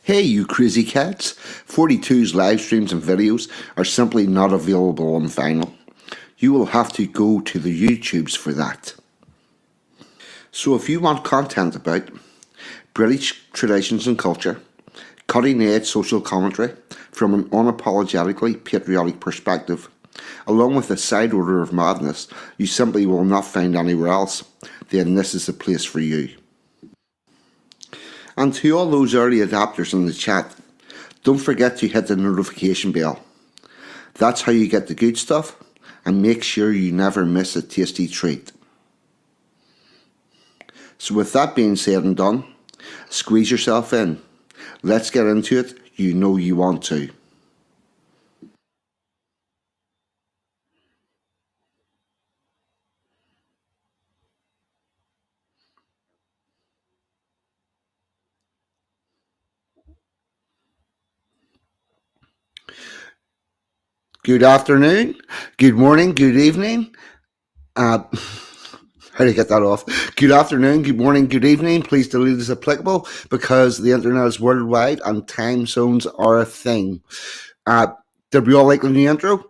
Hey, you crazy cats! 42's live streams and videos are simply not available on vinyl. You will have to go to the YouTubes for that. So if you want content about British traditions and culture, cutting edge social commentary from an unapologetically patriotic perspective, along with a side order of madness you simply will not find anywhere else, then this is the place for you. And to all those early adapters in the chat, don't forget to hit the notification bell. That's how you get the good stuff, and make sure you never miss a tasty treat. So with that being said and done, squeeze yourself in. Let's get into it. You know you want to. Good afternoon, good morning, good evening. How do you get that off? Good afternoon, good morning, good evening. Please delete as applicable because the internet is worldwide and time zones are a thing. Did we all like the new intro?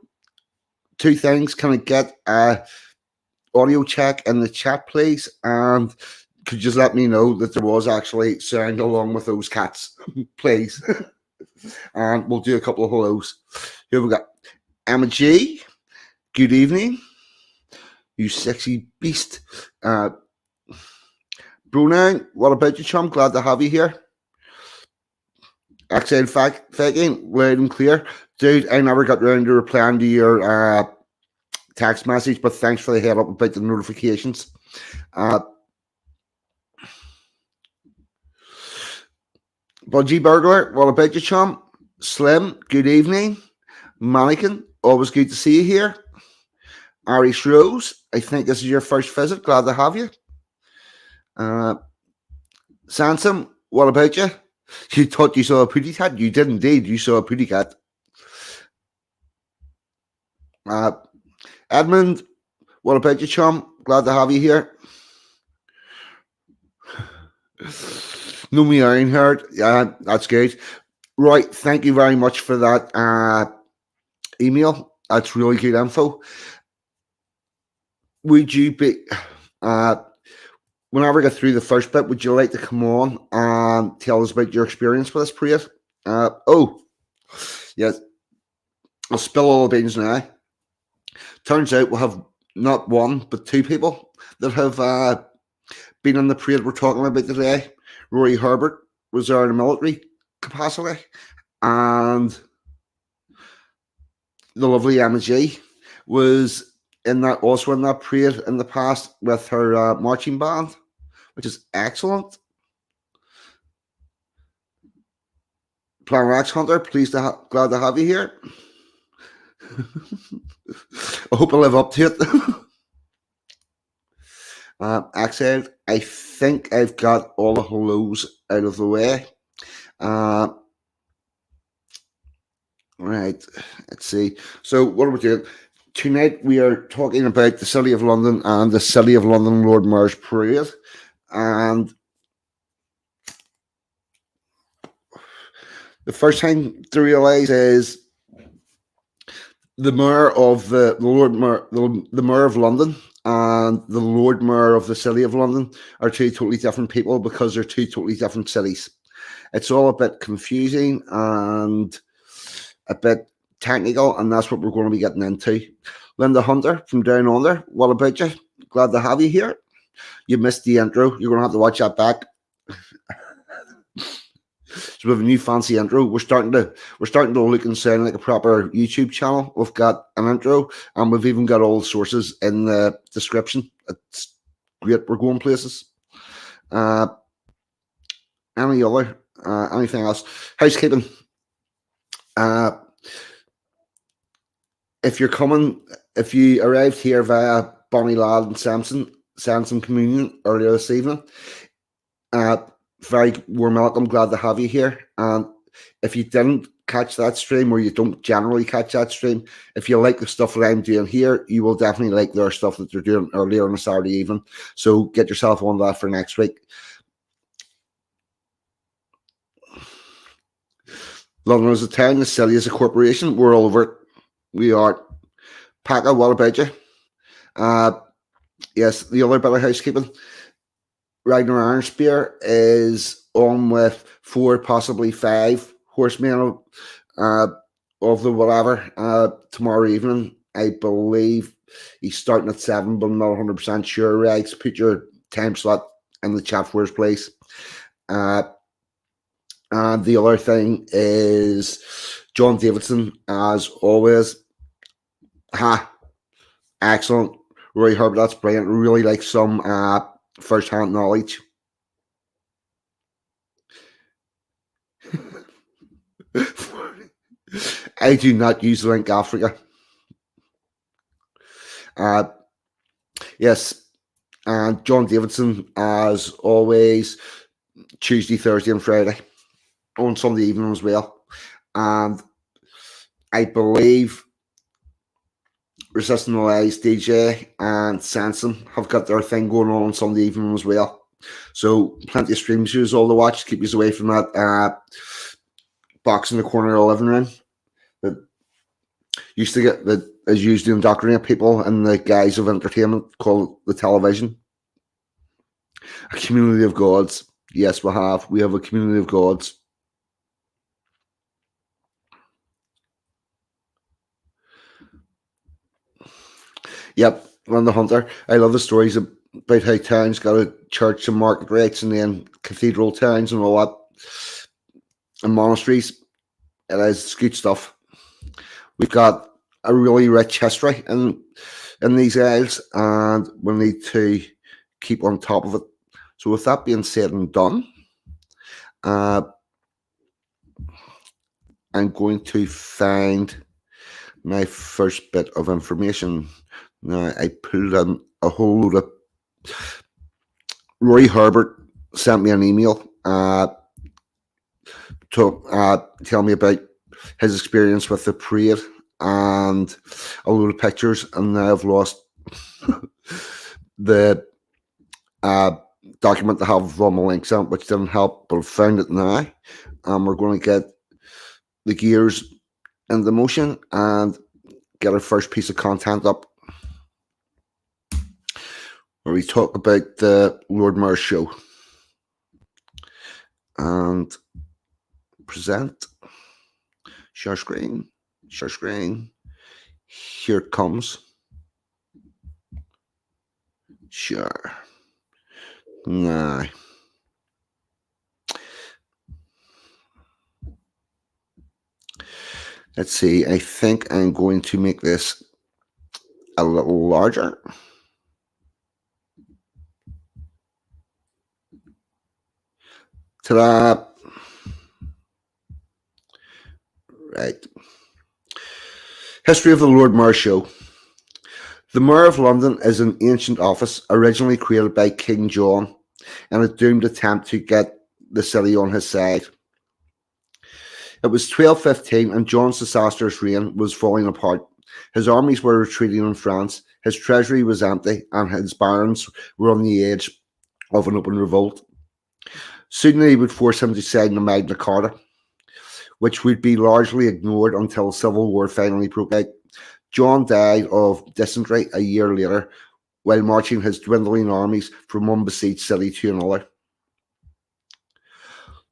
Two things. Can I get a audio check in the chat, please? And could you just let me know that there was actually sound along with those cats, please? And we'll do a couple of hellos. Here we got Emma G. Good evening, you sexy beast. Brunei, what about you, chum? Glad to have you here. Accent faking, loud and clear. Dude, I never got around to replying to your text message, but thanks for the head up about the notifications. Budgie Burglar, what about you, chum? Slim, good evening. Mannequin, always good to see you here. Irish Rose, I think this is your first visit. Glad to have you. Sansom, what about you? You thought you saw a pretty cat? You did indeed. You saw a pretty cat. Edmund, what about you, chum? Glad to have you here. No, me Ironheart. Yeah, that's good. Right, thank you very much for that email. That's really good info. Would you be, whenever I get through the first bit, would you like to come on and tell us about your experience with this parade? Yes, I'll spill all the beans now. Turns out we'll have not one, but two people that have been on the parade we're talking about today. Rory Herbert was there in a military capacity, and the lovely Emma G was also in that parade in the past with her marching band, which is excellent. Planet X Hunter, glad to have you here. I hope I live up to it. Accent, I think I've got all the hellos out of the way. Right, let's see. So what are we doing? Tonight we are talking about the City of London and the City of London Lord Mayor's Parade. And the first thing to realise is the Mayor of the Mayor of London and the Lord Mayor of the City of London are two totally different people because they're two totally different cities. It's all a bit confusing and a bit technical, and that's what we're going to be getting into. Linda Hunter from Down Under, what about you? Glad to have you here. You missed the intro. You're going to have to watch that back. So we have a new fancy intro. We're starting to look and sound like a proper YouTube channel. We've got an intro, and we've even got all the sources in the description. It's great. We're going places. Anything else? Housekeeping. If you arrived here via Bonnie Lad and Samson Communion earlier this evening, very warm welcome. Glad to have you here. And if you didn't catch that stream, or you don't generally catch that stream, if you like the stuff that I'm doing here, you will definitely like their stuff that they're doing earlier on a Saturday evening. So get yourself on that for next week. London is a town, the city is a corporation. We're all over it. We are. Paca, what about you? Uh, yes, the other bit of housekeeping. Ragnar Ironspear is on with four, possibly five horsemen uh, of the whatever tomorrow evening. I believe he's starting at 7, but I'm not 100% sure. Rags, put your time slot in the chat for his place. Uh, and the other thing is John Davidson, as always. Ha, excellent. Roy Herbert, that's brilliant. Really like some first hand knowledge. I do not use Link Africa. Uh, yes, and John Davidson, as always, Tuesday, Thursday, and Friday, on Sunday evening as well. And I believe Resisting the Lies DJ and Sanson have got their thing going on Sunday evening as well. So plenty of stream shows all to watch. Keep you away from that box in the corner of the living room that used to get that is used to indoctrinate people in the guise of entertainment called the television. A community of gods. Yes, we have. We have a community of gods. Yep, Run the Hunter. I love the stories about how towns got a church and market rates and then cathedral towns and all that. And monasteries. It is good stuff. We've got a really rich history in these isles, and we need to keep on top of it. So with that being said and done, I'm going to find my first bit of information. Now, I pulled in a whole load of. Roy Herbert sent me an email to tell me about his experience with the parade and a load of pictures, and now I've lost the document to have all my links on, which didn't help, but I've found it now. We're going to get the gears into motion and get our first piece of content up where we talk about the Lord Mayor's show and present. Share screen. Here it comes. Sure. Nah. Let's see. I think I'm going to make this a little larger. Ta-da! Right. History of the Lord Mayor Show. The Mayor of London is an ancient office originally created by King John in a doomed attempt to get the city on his side. It was 1215 and John's disastrous reign was falling apart. His armies were retreating in France, his treasury was empty, and his barons were on the edge of an open revolt. Soon they would force him to sign the Magna Carta, which would be largely ignored until civil war finally broke out. John died of dysentery a year later while marching his dwindling armies from one besieged city to another.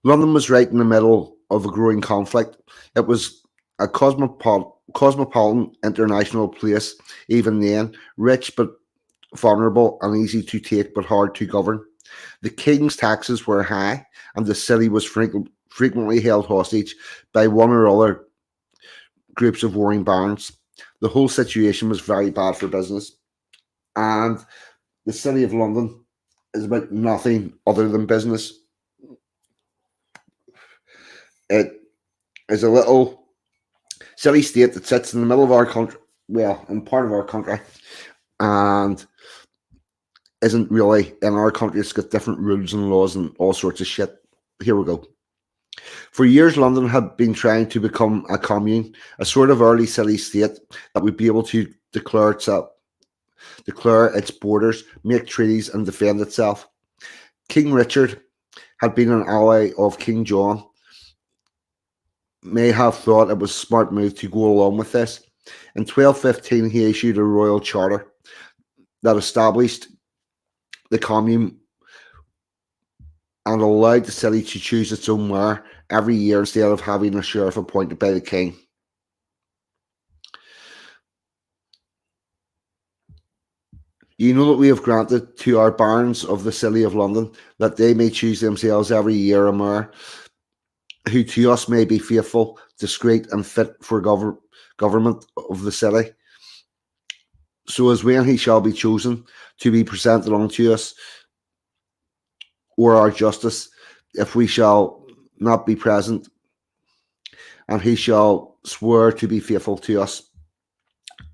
London was right in the middle of a growing conflict. It was a cosmopolitan international place, even then, rich but vulnerable and easy to take but hard to govern. The king's taxes were high, and the city was frequently held hostage by one or other groups of warring barons. The whole situation was very bad for business, and the city of London is about nothing other than business. It is a little city state that sits in the middle of our country, well, in part of our country, and isn't really in our country. It's got different rules and laws and all sorts of shit. Here we go. For years, London had been trying to become a commune, a sort of early city state that would be able to declare its borders, make treaties, and defend itself. King Richard had been an ally of King John, may have thought it was a smart move to go along with this. In 1215, he issued a royal charter that established the commune and allowed the city to choose its own mayor every year instead of having a sheriff appointed by the king. You know that we have granted to our barons of the city of London that they may choose themselves every year a mayor who to us may be faithful, discreet, and fit for government of the city. So as when he shall be chosen to be presented unto us, or our justice, if we shall not be present, and he shall swear to be faithful to us.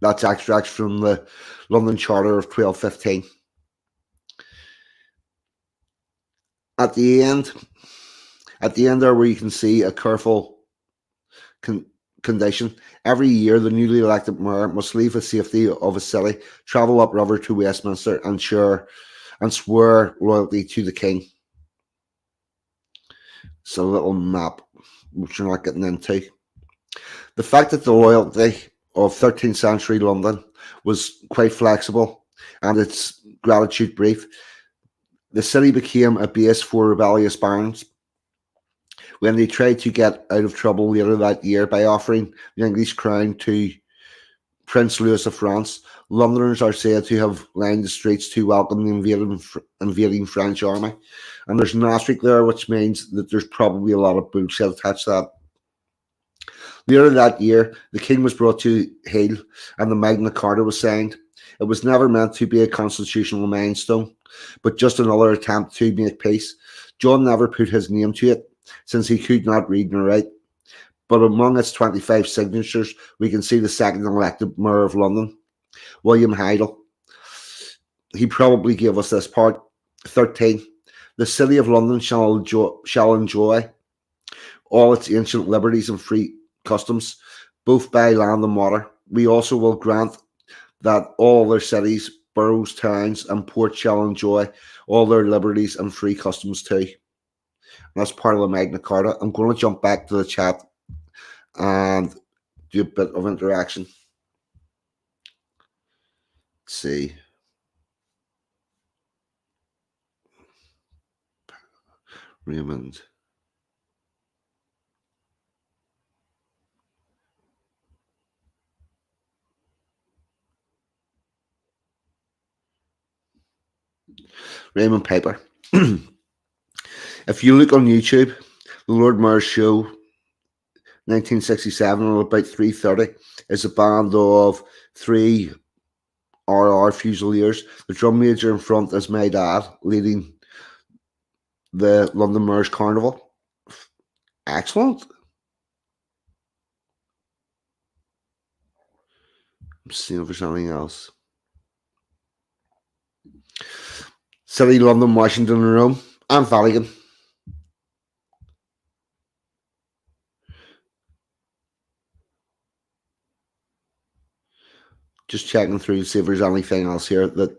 That's extracts from the London Charter of 1215. At the end, there where you can see a careful condition. Every year, the newly elected mayor must leave the safety of a city, travel upriver to Westminster, and swear loyalty to the king. It's a little map, which you're not getting into. The fact that the loyalty of 13th century London was quite flexible and its gratitude brief, the city became a base for rebellious barons when they tried to get out of trouble later that year by offering the English crown to Prince Louis of France. Londoners are said to have lined the streets to welcome the invading French army. And there's an asterisk there, which means that there's probably a lot of bullshit attached to that. Later that year, the king was brought to heel and the Magna Carta was signed. It was never meant to be a constitutional milestone, but just another attempt to make peace. John never put his name to it, since he could not read nor write. But among its 25 signatures, we can see the second elected mayor of London, William Heidel. He probably gave us this part. 13. The city of London shall enjoy all its ancient liberties and free customs, both by land and water. We also will grant that all other cities, boroughs, towns, and ports shall enjoy all their liberties and free customs too. And that's part of the Magna Carta. I'm going to jump back to the chat and do a bit of interaction. Let's see. Raymond. Raymond Piper. If you look on YouTube, the Lord Mayor's Show 1967 at about 3:30 is a band of 3 RR Fusiliers. The drum major in front is my dad leading the London Mayor's Carnival. Excellent. I'm seeing if there's anything else. City, London, Washington, and Rome, and Vatican. Just checking through to see if there's anything else here that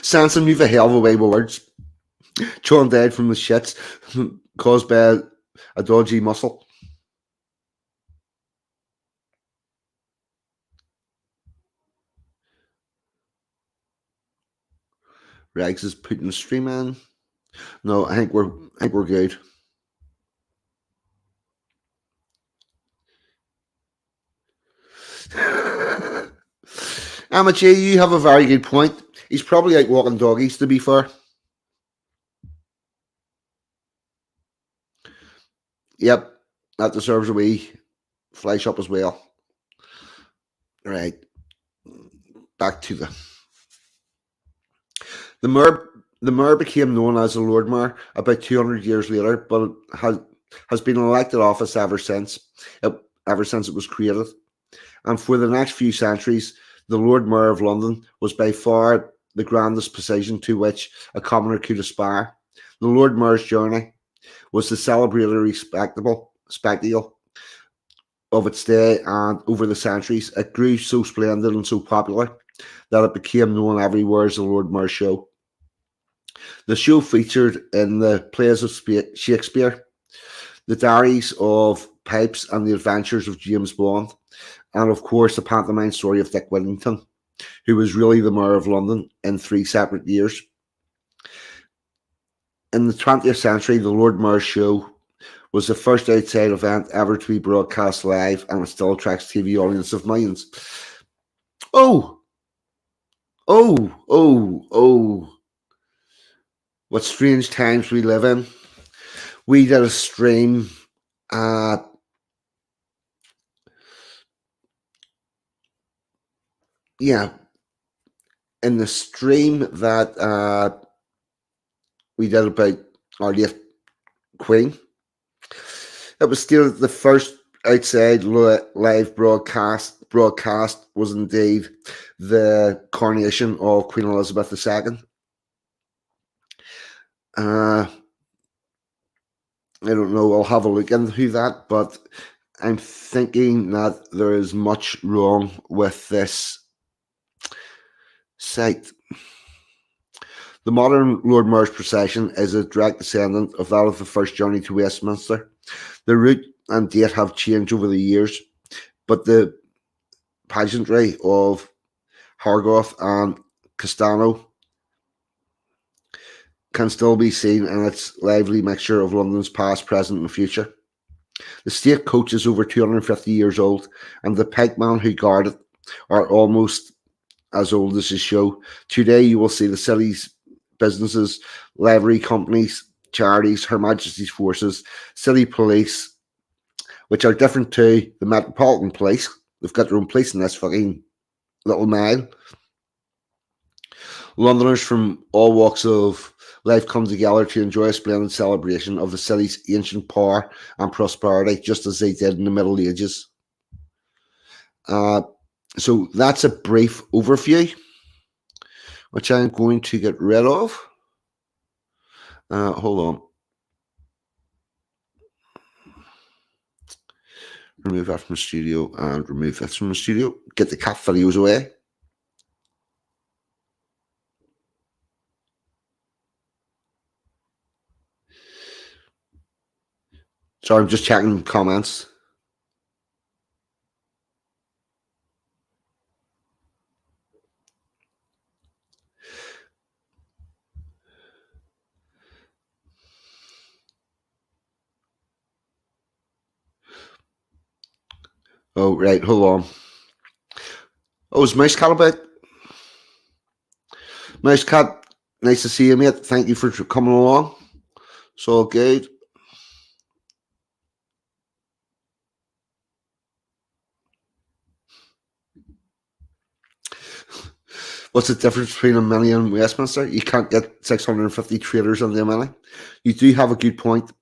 Sansom, you've a hell of a way with words. John died from the shits caused by a dodgy muscle. Regs is putting the stream in. No, I think we're good. Amateur, you have a very good point. He's probably out walking doggies, to be fair. Yep, that deserves a wee flash up as well. Right, back to the mayor became known as the Lord Mayor about 200 years later, but has been in elected office ever since it was created. And for the next few centuries, the Lord Mayor of London was by far the grandest position to which a commoner could aspire. The Lord Mayor's journey was the celebratory spectacle of its day, and over the centuries, it grew so splendid and so popular that it became known everywhere as the Lord Mayor's Show. The show featured in the plays of Shakespeare, the diaries of Pipes and the adventures of James Bond, and of course the pantomime story of Dick Whittington, who was really the Mayor of London in 3 separate years. In the 20th century, the Lord Mayor's Show was the first outside event ever to be broadcast live, and it still attracts TV audiences of millions. Oh, oh. What strange times we live in. We did a stream in the stream that we did about our late Queen. It was still the first outside live broadcast was indeed the coronation of Queen Elizabeth II. I don't know, I'll have a look into that, but I'm thinking that there is much wrong with this site. The modern Lord Mayor's procession is a direct descendant of that of the first journey to Westminster. The route and date have changed over the years, but the pageantry of Hargoth and Castano can still be seen in its lively mixture of London's past, present and future. The state coach is over 250 years old, and the pikemen who guard it are almost as old as the show. Today you will see the city's businesses, livery companies, charities, Her Majesty's forces, city police, which are different to the Metropolitan Police. They've got their own police in this fucking little mile. Londoners from all walks of life come together to enjoy a splendid celebration of the city's ancient power and prosperity, just as they did in the Middle Ages. So that's a brief overview, which I'm going to get rid of. Hold on. Remove that from the studio and remove this from the studio. Get the cat videos away. Sorry, I'm just checking comments. Oh, right, hold on. Oh, is Mouse Cat about? Mouse Cat, nice to see you, mate. Thank you for coming along. It's all good. What's the difference between a mini and Westminster? You can't get 650 traders on the mini. You do have a good point.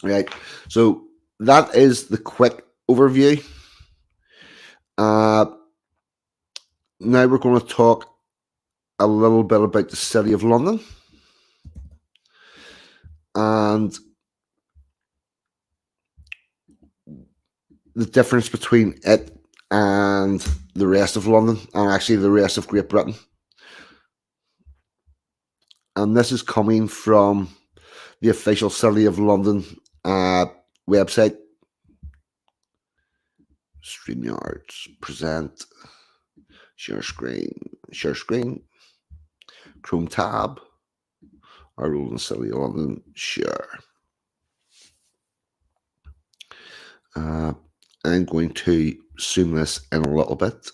Right, so that is the quick overview. Now we're going to talk a little bit about the City of London and the difference between it and the rest of London, and actually the rest of Great Britain. And this is coming from the official City of London website. StreamYards, present, share screen, Chrome tab, our role in City of London, share. I'm going to zoom this in a little bit.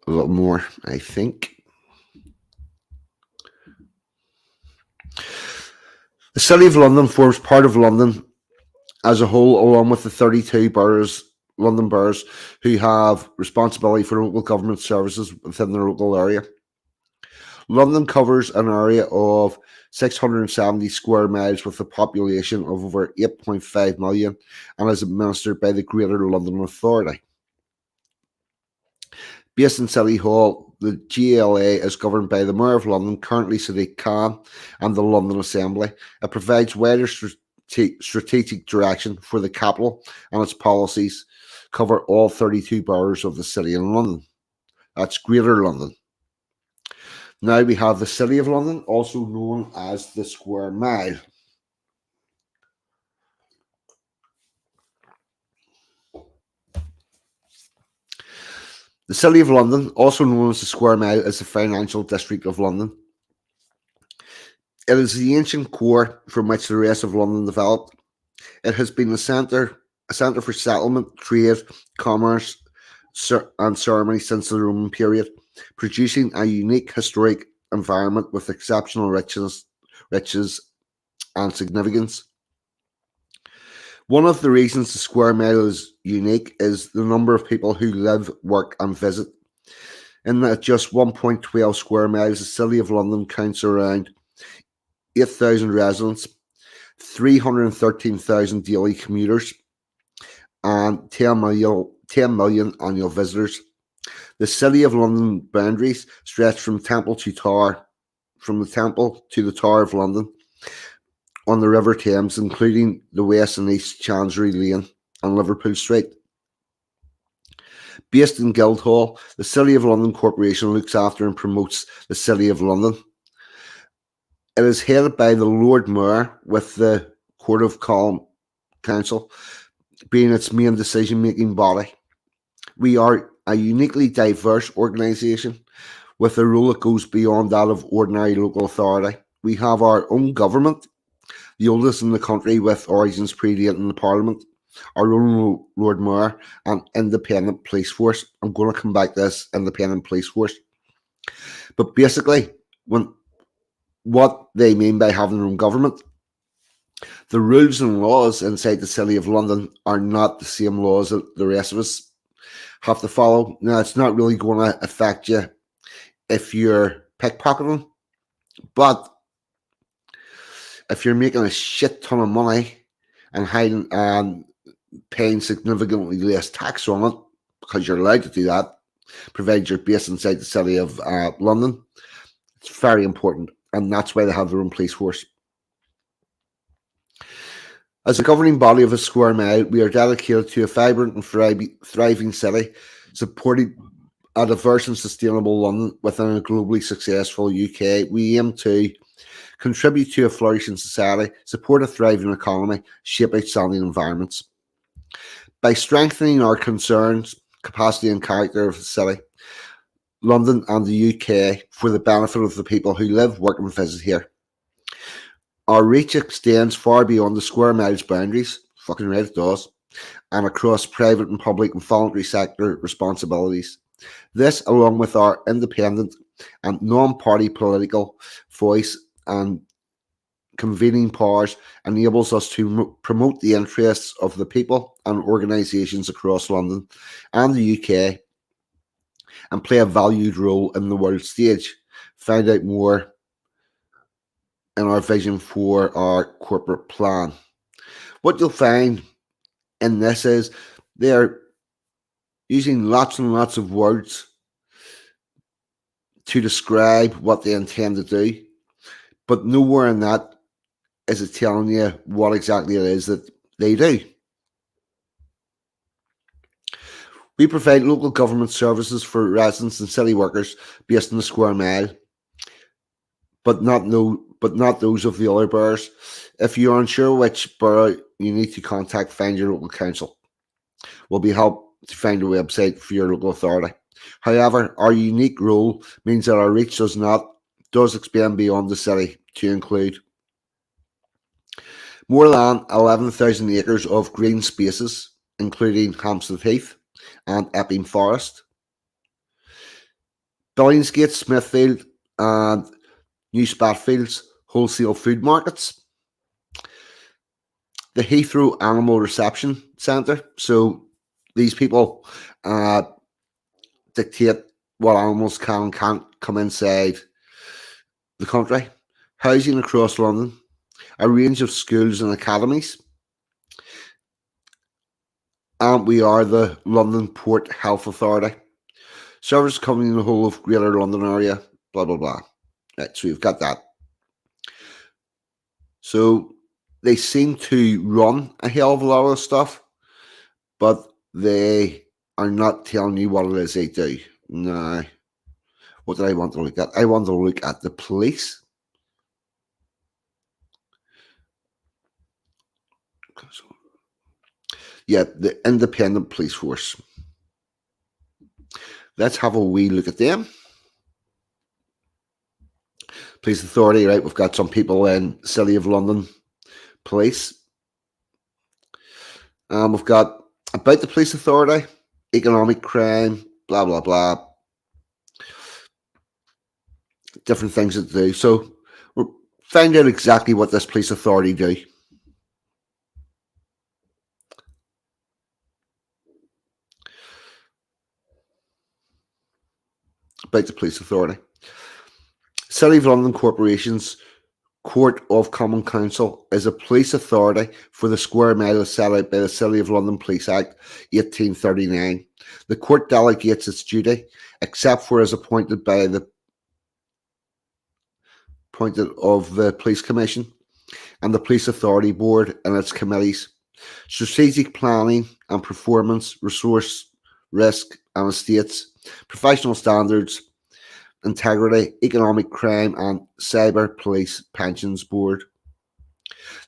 A little more, I think. The City of London forms part of London as a whole, along with the 32 boroughs, London boroughs, who have responsibility for local government services within their local area. London covers an area of 670 square miles with a population of over 8.5 million and is administered by the Greater London Authority. Based in City Hall, the GLA is governed by the Mayor of London, currently Sadiq Khan, and the London Assembly. It provides wider strategic direction for the capital, and its policies cover all 32 boroughs of the City of London. That's Greater London. Now we have the City of London, also known as the Square Mile. The City of London, also known as the Square Mile, is the financial district of London. It is the ancient core from which the rest of London developed. It has been a centre for settlement, trade, commerce, and ceremony since the Roman period, producing a unique historic environment with exceptional riches and significance. One of the reasons the Square Mile is unique is the number of people who live, work, and visit. In that just 1.12 square miles, the City of London counts around 8,000 residents, 313,000 daily commuters, and 10 million annual visitors. The City of London boundaries stretch from the Temple to the Tower of London on the River Thames, including the West and East Chancery Lane and Liverpool Street. Based in Guildhall, the City of London Corporation looks after and promotes the City of London. It is headed by the Lord Mayor, with the Court of Council being its main decision-making body. We are a uniquely diverse organisation with a role that goes beyond that of ordinary local authority. We have our own government, the oldest in the country, with origins predating the Parliament, our own Lord Mayor, and independent police force. I'm going to come back to this independent police force. But basically, what they mean by having their own government, the rules and laws inside the City of London are not the same laws that the rest of us have to follow. Now, it's not really going to affect you if you're pickpocketing, but if you're making a shit ton of money and hiding and paying significantly less tax on it, because you're allowed to do that, provided you're based inside the City of London, it's very important, and that's why they have their own police force. As a governing body of a Square Mile, we are dedicated to a vibrant and thriving city, supporting a diverse and sustainable London within a globally successful UK. We aim to contribute to a flourishing society, support a thriving economy, shape outstanding environments. By strengthening our concerns, capacity and character of the city, London and the UK for the benefit of the people who live, work and visit here. Our reach extends far beyond the Square Mile's boundaries, fucking right it does, and across private and public and voluntary sector responsibilities. This, along with our independent and non-party political voice and convening powers, enables us to promote the interests of the people and organisations across London and the UK and play a valued role in the world stage. Find out more in our vision for our corporate plan. What you'll find in this is they're using lots and lots of words to describe what they intend to do, but nowhere in that is it telling you what exactly it is that they do. We provide local government services for residents and city workers based on the Square Mile, but not those of the other boroughs. If you're unsure which borough you need to contact, find your local council. We'll be helped to find a website for your local authority. However, our unique role means that our reach does expand beyond the city to include more than 11,000 acres of green spaces, including Hampstead Heath and Epping Forest, Billingsgate, Smithfield, and New Spatfields wholesale food markets, the Heathrow Animal Reception Centre. So these people dictate what animals can and can't come inside the country. Housing across London, a range of schools and academies, and we are the London Port Health Authority. Service covering the whole of Greater London area, blah, blah, blah. Right, so we've got that. So they seem to run a hell of a lot of stuff, but they are not telling you what it is they do. Now, what did I want to look at? I want to look at the police. Yeah, the independent police force. Let's have a wee look at them. Police authority, right? We've got some people in City of London Police. We've got about the police authority, economic crime, blah blah blah, different things that they do. So we'll find out exactly what this police authority do. About the police authority. City of London Corporation's Court of Common Council is a police authority for the square mile set out by the City of London Police Act 1839. The court delegates its duty, except for as appointed by the appointed of the Police Commission and the Police Authority Board and its committees. Strategic planning and performance, resource, risk and estates, professional standards, integrity, economic crime, and cyber police pensions board.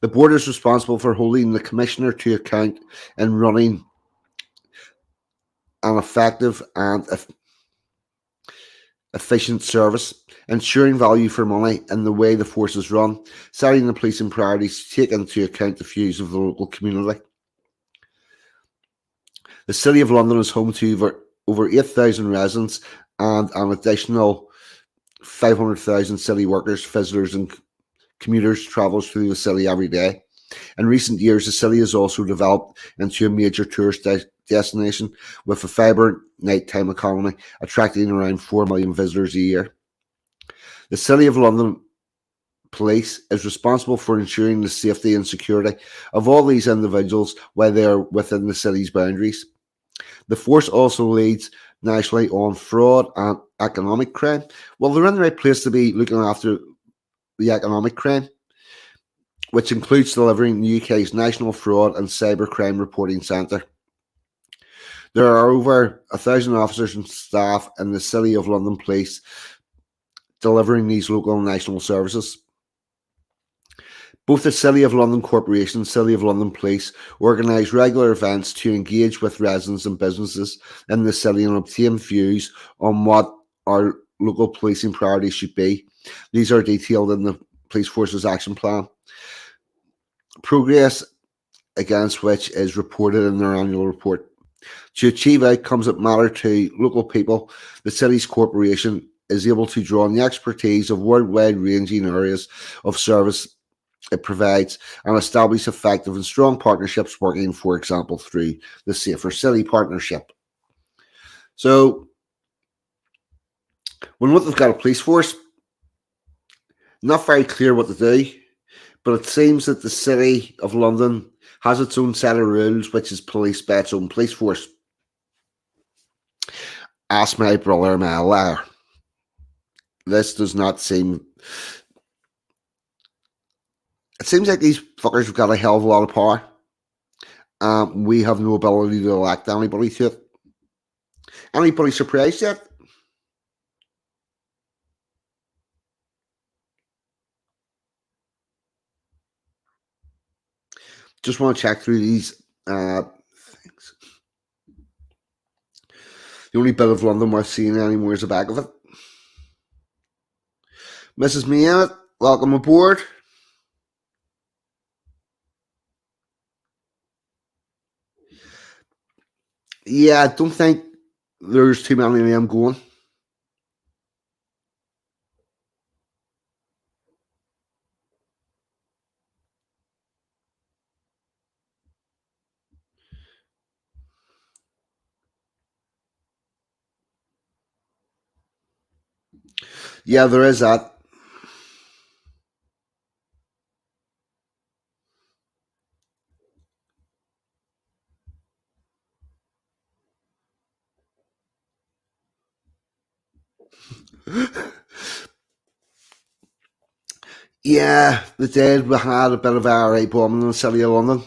The board is responsible for holding the commissioner to account and running an effective and efficient service, ensuring value for money in the way the force is run, setting the policing priorities to take into account the views of the local community. The City of London is home to over 8,000 residents and an additional 500,000 city workers, visitors, and commuters travels through the city every day. In recent years, the city has also developed into a major tourist destination with a vibrant nighttime economy, attracting around 4 million visitors a year. The City of London Police is responsible for ensuring the safety and security of all these individuals while they are within the city's boundaries. The force also leads nationally on fraud and economic crime. Well, they're in the right place to be looking after the economic crime, which includes delivering the UK's National Fraud and Cybercrime Reporting Centre. There are over 1,000 officers and staff in the City of London Police delivering these local and national services. Both the City of London Corporation and City of London Police organise regular events to engage with residents and businesses in the city and obtain views on what our local policing priorities should be. These are detailed in the Police Force's Action Plan. Progress against which is reported in their annual report. To achieve outcomes that matter to local people, the city's corporation is able to draw on the expertise of worldwide ranging areas of service it provides and establish effective and strong partnerships working, for example, through the Safer City Partnership. So, when they've got a police force, not very clear what to do, but it seems that the City of London has its own set of rules, which is policed by its own police force. Ask my brother, am I a liar? This does not seem. It seems like these fuckers have got a hell of a lot of power. We have no ability to elect anybody to it. Anybody surprised yet? Just want to check through these things. The only bit of London worth seeing anymore is the back of it. Mrs. Mianet, welcome aboard. Yeah, I don't think there's too many of them going. Yeah, there is that. Yeah, they did. We had a bit of IRA bombing in the city of London.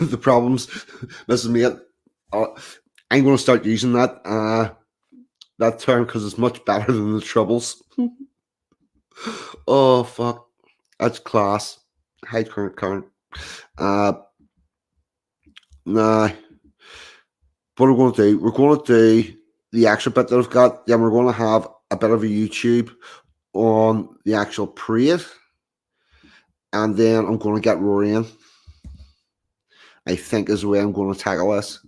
The problems, Mrs. Mate. Uh, I'm going to start using that term because it's much better than the troubles. Oh fuck, that's class. High current. Uh, nah. What we're going to do? We're going to do the extra bit that I've got. Then we're going to have a bit of a YouTube on the actual parade, and then I'm going to get Rory in. I think is the way I'm going to tackle this,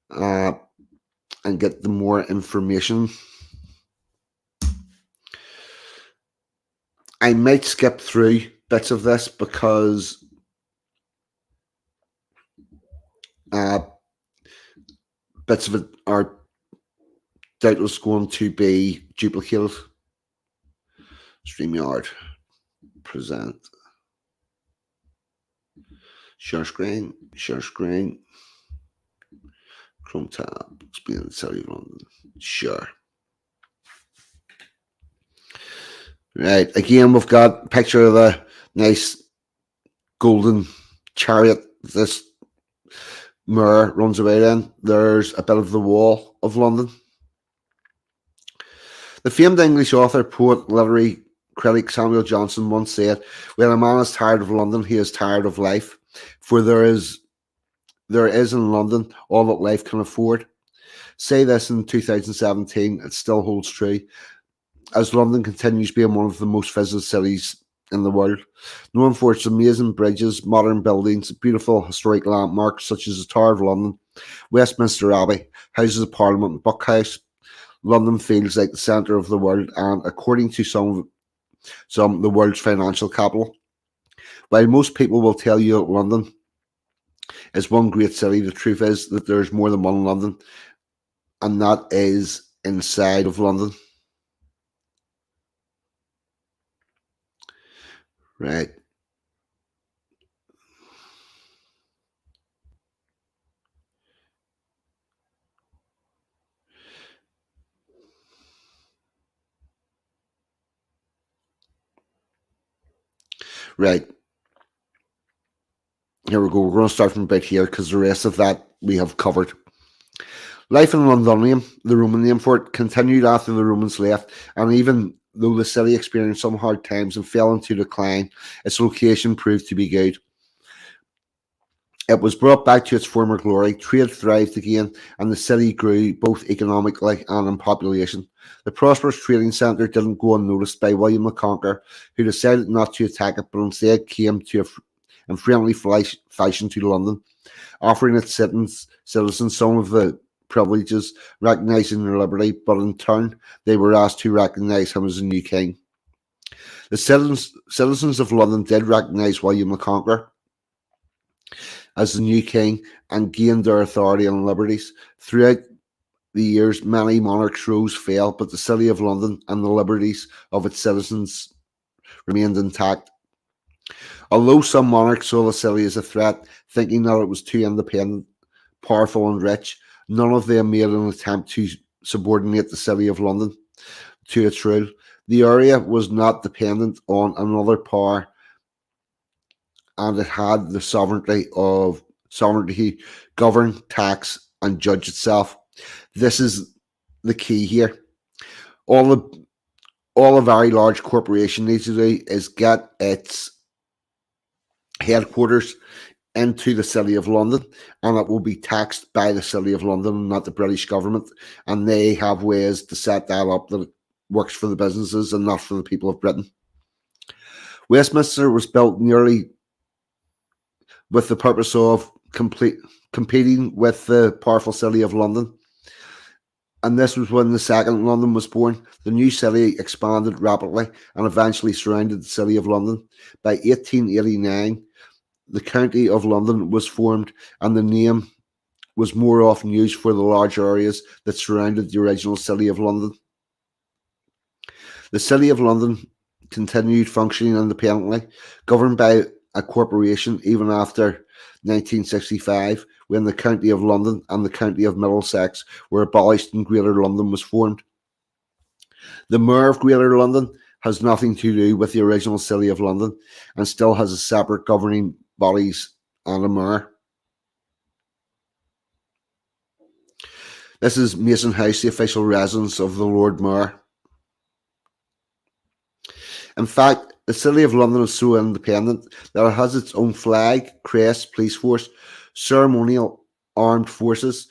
and get the more information. I might skip through bits of this because uh, bits of it are doubtless going to be duplicated. StreamYard, present, share screen, Chrome tab, explain the city of London, sure. Right, again, we've got a picture of the nice golden chariot this mirror runs away in. There's a bit of the wall of London. The famed English author, poet, literary critic Samuel Johnson once said, when a man is tired of London, he is tired of life, for there is in London all that life can afford. Say this in 2017, it still holds true, as London continues being one of the most visited cities in the world, known for its amazing bridges, modern buildings, beautiful historic landmarks such as the Tower of London, Westminster Abbey, Houses of Parliament, and Buckhouse. London feels like the centre of the world, and according to some, the world's financial capital. While most people will tell you that London is one great city, the truth is that there's more than one London, and that is inside of London. Right. Right. Here we go. We're going to start from about here because the rest of that we have covered. Life in Londonium, the Roman name for it, continued after the Romans left, and even though the city experienced some hard times and fell into decline, its location proved to be good. It was brought back to its former glory, trade thrived again, and the city grew both economically and in population. The prosperous trading centre didn't go unnoticed by William the Conqueror, who decided not to attack it, but instead came to in friendly fashion to London, offering its citizens some of the privileges, recognising their liberty, but in turn they were asked to recognise him as a new king. The citizens of London did recognise William the Conqueror as the new king and gained their authority and liberties. Throughout the years, many monarchs rose, fell, but the city of London and the liberties of its citizens remained intact. Although some monarchs saw the city as a threat, thinking that it was too independent, powerful, and rich, none of them made an attempt to subordinate the city of London to its rule. The area was not dependent on another power, and it had the sovereignty, govern, tax, and judge itself. This is the key here. All a very large corporation needs to do is get its headquarters into the city of London, and it will be taxed by the city of London, not the British government. And they have ways to set that up that it works for the businesses and not for the people of Britain. Westminster was built nearly with the purpose of competing with the powerful city of London. And this was when the second London was born. The new city expanded rapidly and eventually surrounded the city of London. By 1889, the County of London was formed, and the name was more often used for the large areas that surrounded the original city of London. The city of London continued functioning independently, governed by a corporation even after 1965, when the County of London and the County of Middlesex were abolished and Greater London was formed. The Mayor of Greater London has nothing to do with the original City of London and still has a separate governing bodies and a mayor. This is Mason House, the official residence of the Lord Mayor. In fact, the City of London is so independent that it has its own flag, crest, police force, ceremonial armed forces,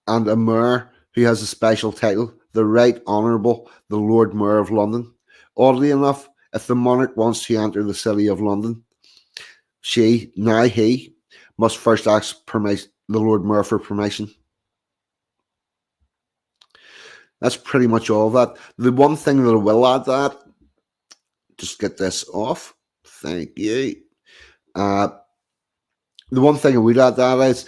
and a mayor who has a special title, the Right Honourable the Lord Mayor of London. Oddly enough, if the monarch wants to enter the City of London, he, must first ask the Lord Mayor for permission. That's pretty much all of that. The one thing that I will add that, just get this off. Thank you. The one thing I would add that is,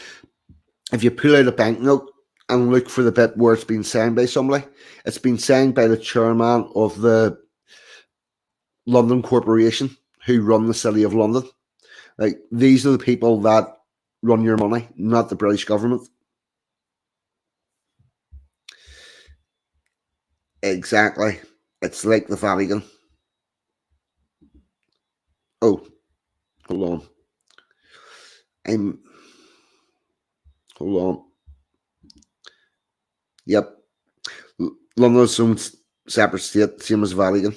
if you pull out a banknote and look for the bit where it's been signed by somebody, it's been signed by the chairman of the London Corporation who run the City of London. Like, these are the people that run your money, not the British government. Exactly. It's like the Vatican. Oh, hold on. Hold on. Yep. London is its own separate state, same as Vatican.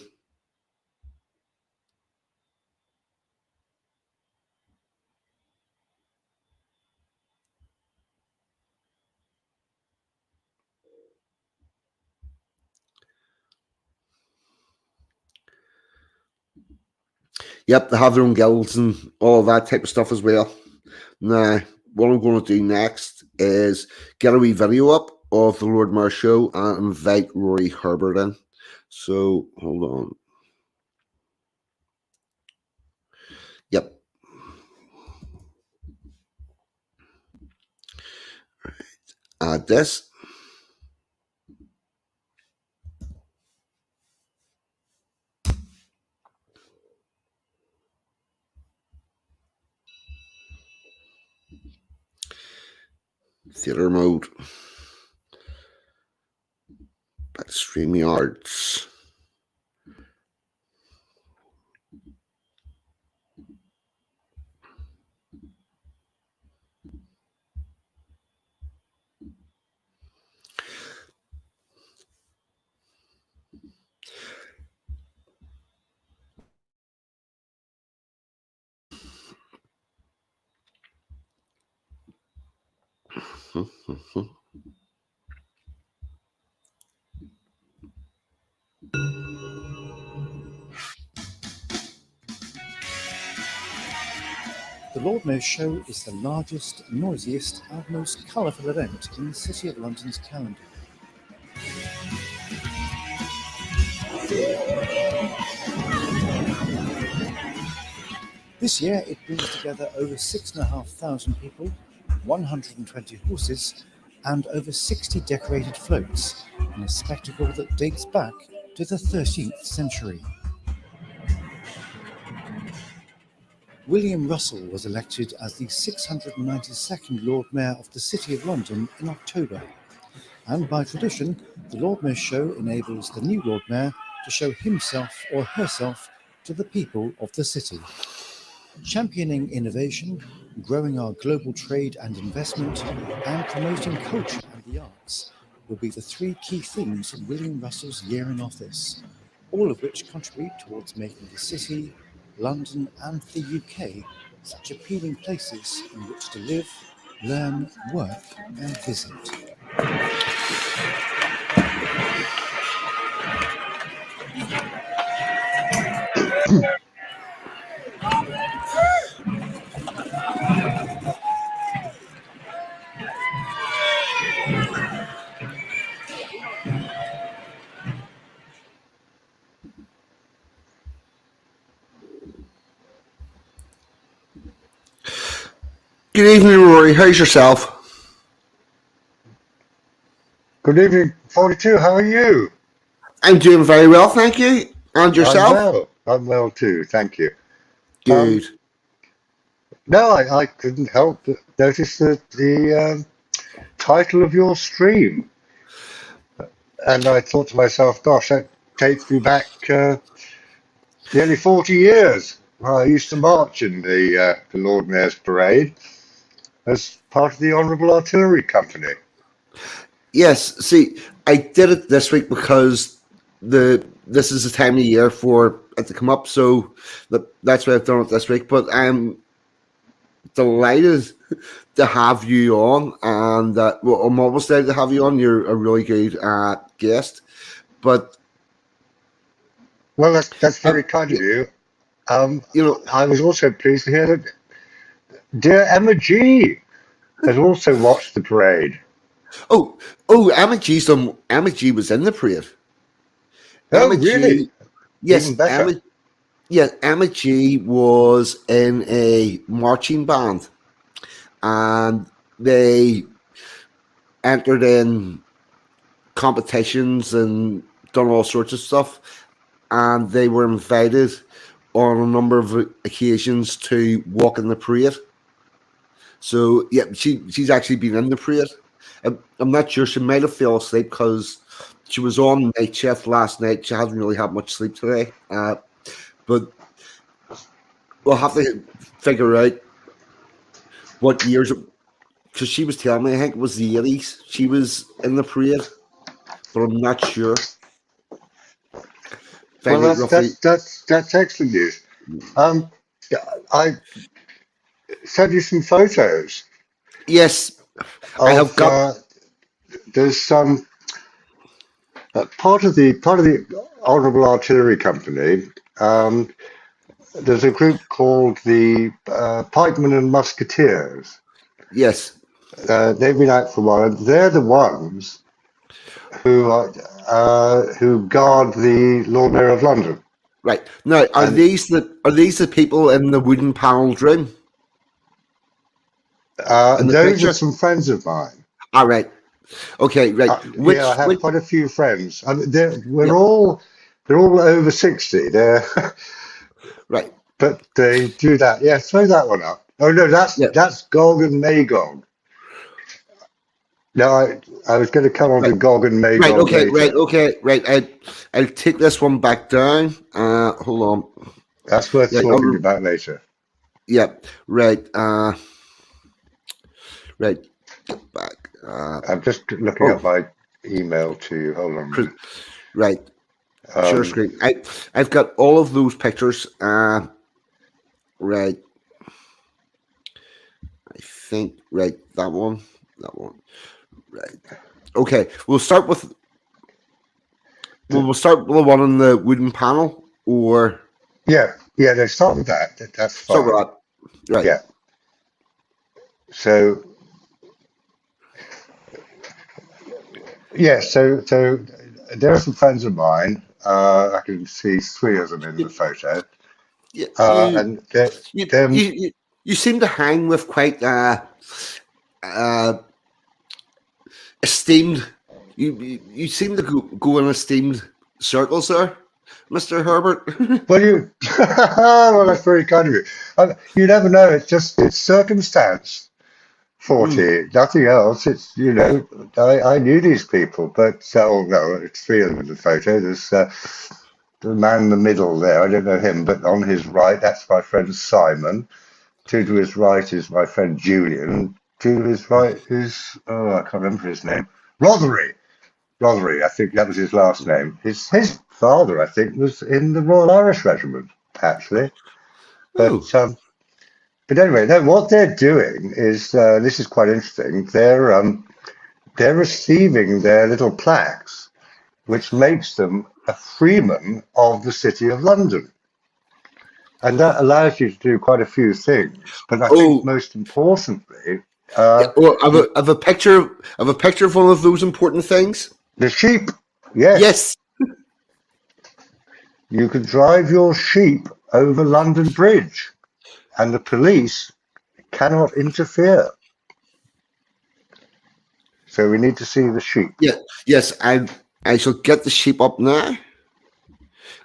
Yep, they have their own guilds and all of that type of stuff as well. Now, what I'm going to do next is get a wee video up of the Lord Mayor show and invite Rory Herbert in. So, hold on. Yep. Add this. Theatre mode. Back to StreamYards. The Lord Mayor's Show is the largest, noisiest and most colourful event in the City of London's calendar. This year it brings together over 6,500 people, 120 horses and over 60 decorated floats in a spectacle that dates back to the 13th century. William Russell was elected as the 692nd Lord Mayor of the City of London in October, and by tradition, the Lord Mayor's Show enables the new Lord Mayor to show himself or herself to the people of the city. Championing innovation, growing our global trade and investment, and promoting culture and the arts will be the three key themes of William Russell's year in office, all of which contribute towards making the city, London and the UK such appealing places in which to live, learn, work and visit. Good evening, Rory. How's yourself? Good evening, 42. How are you? I'm doing very well, thank you. And yourself? I'm well too, thank you. Good. No, I couldn't help but notice the title of your stream. And I thought to myself, gosh, takes me back nearly 40 years. I used to march in the Lord Mayor's parade as part of the Honourable Artillery Company. Yes, see, I did it this week because this is the time of year for it to come up, so that's why I've done it this week. But I'm delighted to have you on, and well, I'm almost delighted to have you on. You're a really good guest, but Well, that's very kind of you, you. you know, I was also pleased to hear that dear Emma G has also watched the parade. oh, Emma G was in the parade. Oh, Emma really? G, Even yes, better. Emma G was in a marching band, and they entered in competitions and done all sorts of stuff. And they were invited on a number of occasions to walk in the parade. So yeah, she's actually been in the parade. I'm not sure, she might have fell asleep because she was on night shift last night. She hasn't really had much sleep today. But we'll have to figure out what years, because she was telling me I think it was the 80s she was in the parade, but I'm not sure. Well, Find out roughly. that's excellent news. Um, I sent you some photos Yes, I have of got. there's some part of the Honourable Artillery Company. Um, there's a group called the Pikemen and Musketeers. Yes, They've been out for a while. And they're the ones who guard the Lord Mayor of London. right. Now, And are these the people in the wooden panelled room in the those are picture? some friends of mine. All right. Okay. Right. Yeah, I Which? have quite a few friends. I mean, Yeah. they're all over 60. They're Right. but they do that. Yeah, throw that one up. Oh no, Yeah. that's Gog and Magog. No, I was going to come on Right. to Gog and Right. Magog Okay. Right. later. Okay. Right. I'll take this one back down. Hold on. That's worth Right. talking about later. Yeah. Right. Right. Get back. I'm just looking Oh. up my email to you. Hold on a minute. Right. Share Um, screen. I've got all of those pictures. Right. I think. Right. That one. That one. Right. Okay. We'll start with the one on the wooden panel, or yeah, no, start with that. That's start with fine. that. Right. Yeah. So yeah, so there are some friends of mine. I can see three of them in the You, photo, you, and they're, you, they're you seem to hang with quite uh, esteemed. You seem to go in esteemed circles there, Mister Herbert. well, well, that's very kind of you. You never know. It's circumstance. Mm. 40, nothing else. It's, I knew these people, but, oh no, it's three of them in the photo. There's the man in the middle there. I don't know him, but on his right, that's my friend Simon. Two to his right is my friend Julian. Two to his right is, oh, I can't remember his name. Rothery. Rothery, I think that was his last name. His father, I think, was in the Royal Irish Regiment, actually. Oh, But but anyway, no, what they're doing is this is quite interesting. They're receiving their little plaques, which makes them a freeman of the City of London, and that allows you to do quite a few things. But I think oh, most importantly, yeah. Well, I've a picture. I've a picture of one of those important things. the sheep. Yes, Yes. you can drive your sheep over London Bridge, and the police cannot interfere. So we need to see the sheep. Yeah. Yes. I shall get the sheep up now.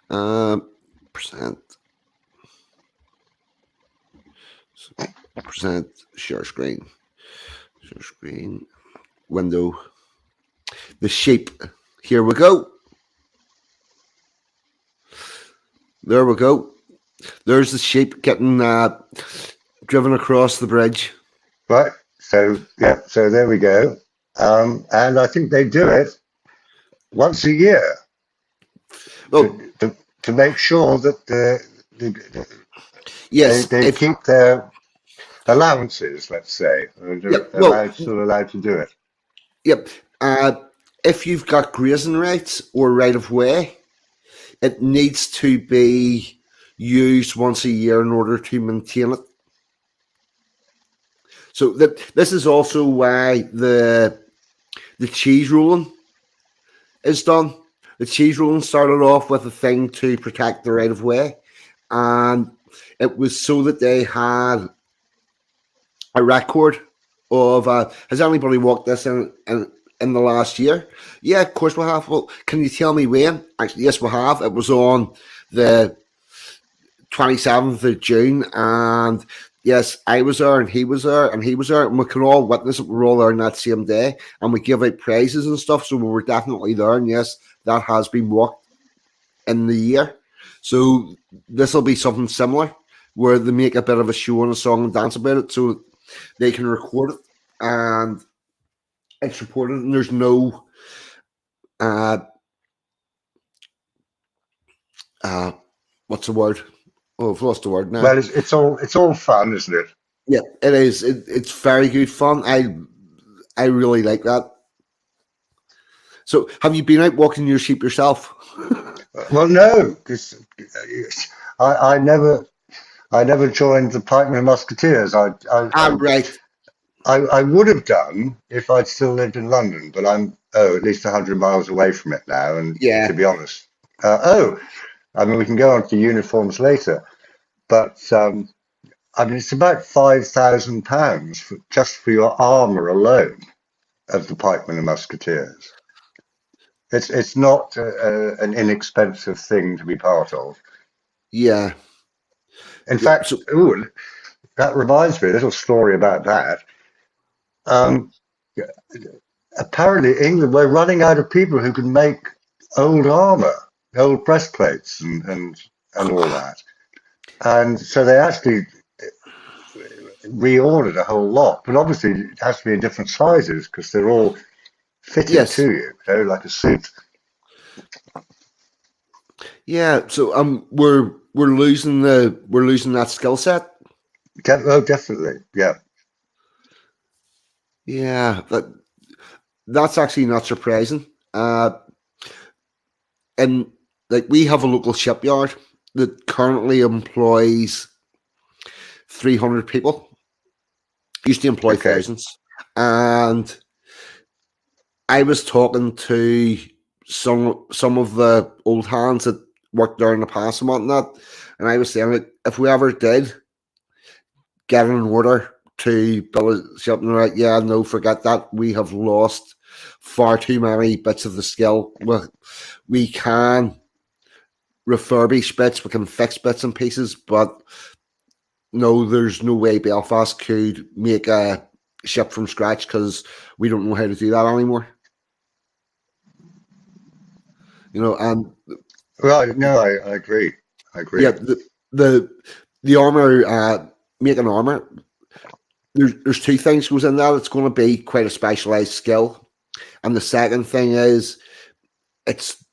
Uh, percent percent share screen. Share screen window. The sheep. Here we go. There we go. There's the sheep getting driven across the bridge. Right. So yeah. So there we go. And I think they do it once a year Oh, to make sure that yes. they If keep their allowances, let's say, and they're yep. Well, still allowed to do it. yep. If you've got grazing rights or right of way, it needs to be used once a year in order to maintain it. So that this is also why the cheese rolling is done. The cheese rolling started off with a thing to protect the right of way, and it was so that they had a record of. Has anybody walked this in the last year? Yeah, of course we have. Well, can you tell me when? Actually, yes, we have. It was on the 27th of June, and yes, I was there, and he was there, and he was there, and we could all witness it. We were all there on that same day, and we give out prizes and stuff, so we were definitely there, and yes, that has been walked in the year. So this will be something similar, where they make a bit of a show and a song and dance about it, so they can record it, and it's reported, and there's no uh, uh, what's the word? Oh, I've lost the word now. Well, it's all fun, isn't it? Yeah, it is. It's very good fun. I really like that. So, have you been out walking your sheep yourself? Well, no, because I never joined the Pikeman Musketeers. I'm right. I would have done if I'd still lived in London, but I'm at least 100 miles away from it now. And to Yeah. be honest, I mean we can go on to uniforms later, but I mean it's about £5,000 just for your armour alone of the Pikemen and Musketeers. It's not an inexpensive thing to be part of. Yeah. In Yeah. fact, So, ooh, that reminds me a little story about that. Um, Apparently, England we're running out of people who can make old armour, old breastplates, and all that. And so they actually reordered a whole lot, but obviously it has to be in different sizes because they're all fitted yes. to you, like a suit. Yeah. So, we're losing that skill set. Oh, definitely, yeah. Yeah. That's actually not surprising. And like we have a local shipyard that currently employs 300 people. Used to employ Okay, thousands, and I was talking to some of the old hands that worked there in the past and whatnot, and I was saying like, if we ever did get an order to build a ship, and they're like, yeah, no, forget that. We have lost far too many bits of the skill. We can refurbish bits, we can fix bits and pieces, but no, there's no way Belfast could make a ship from scratch because we don't know how to do that anymore. And right. No, I agree. I yeah, agree. the armor, making armor. There's two things goes in that. It's going to be quite a specialized skill, and the second thing is it's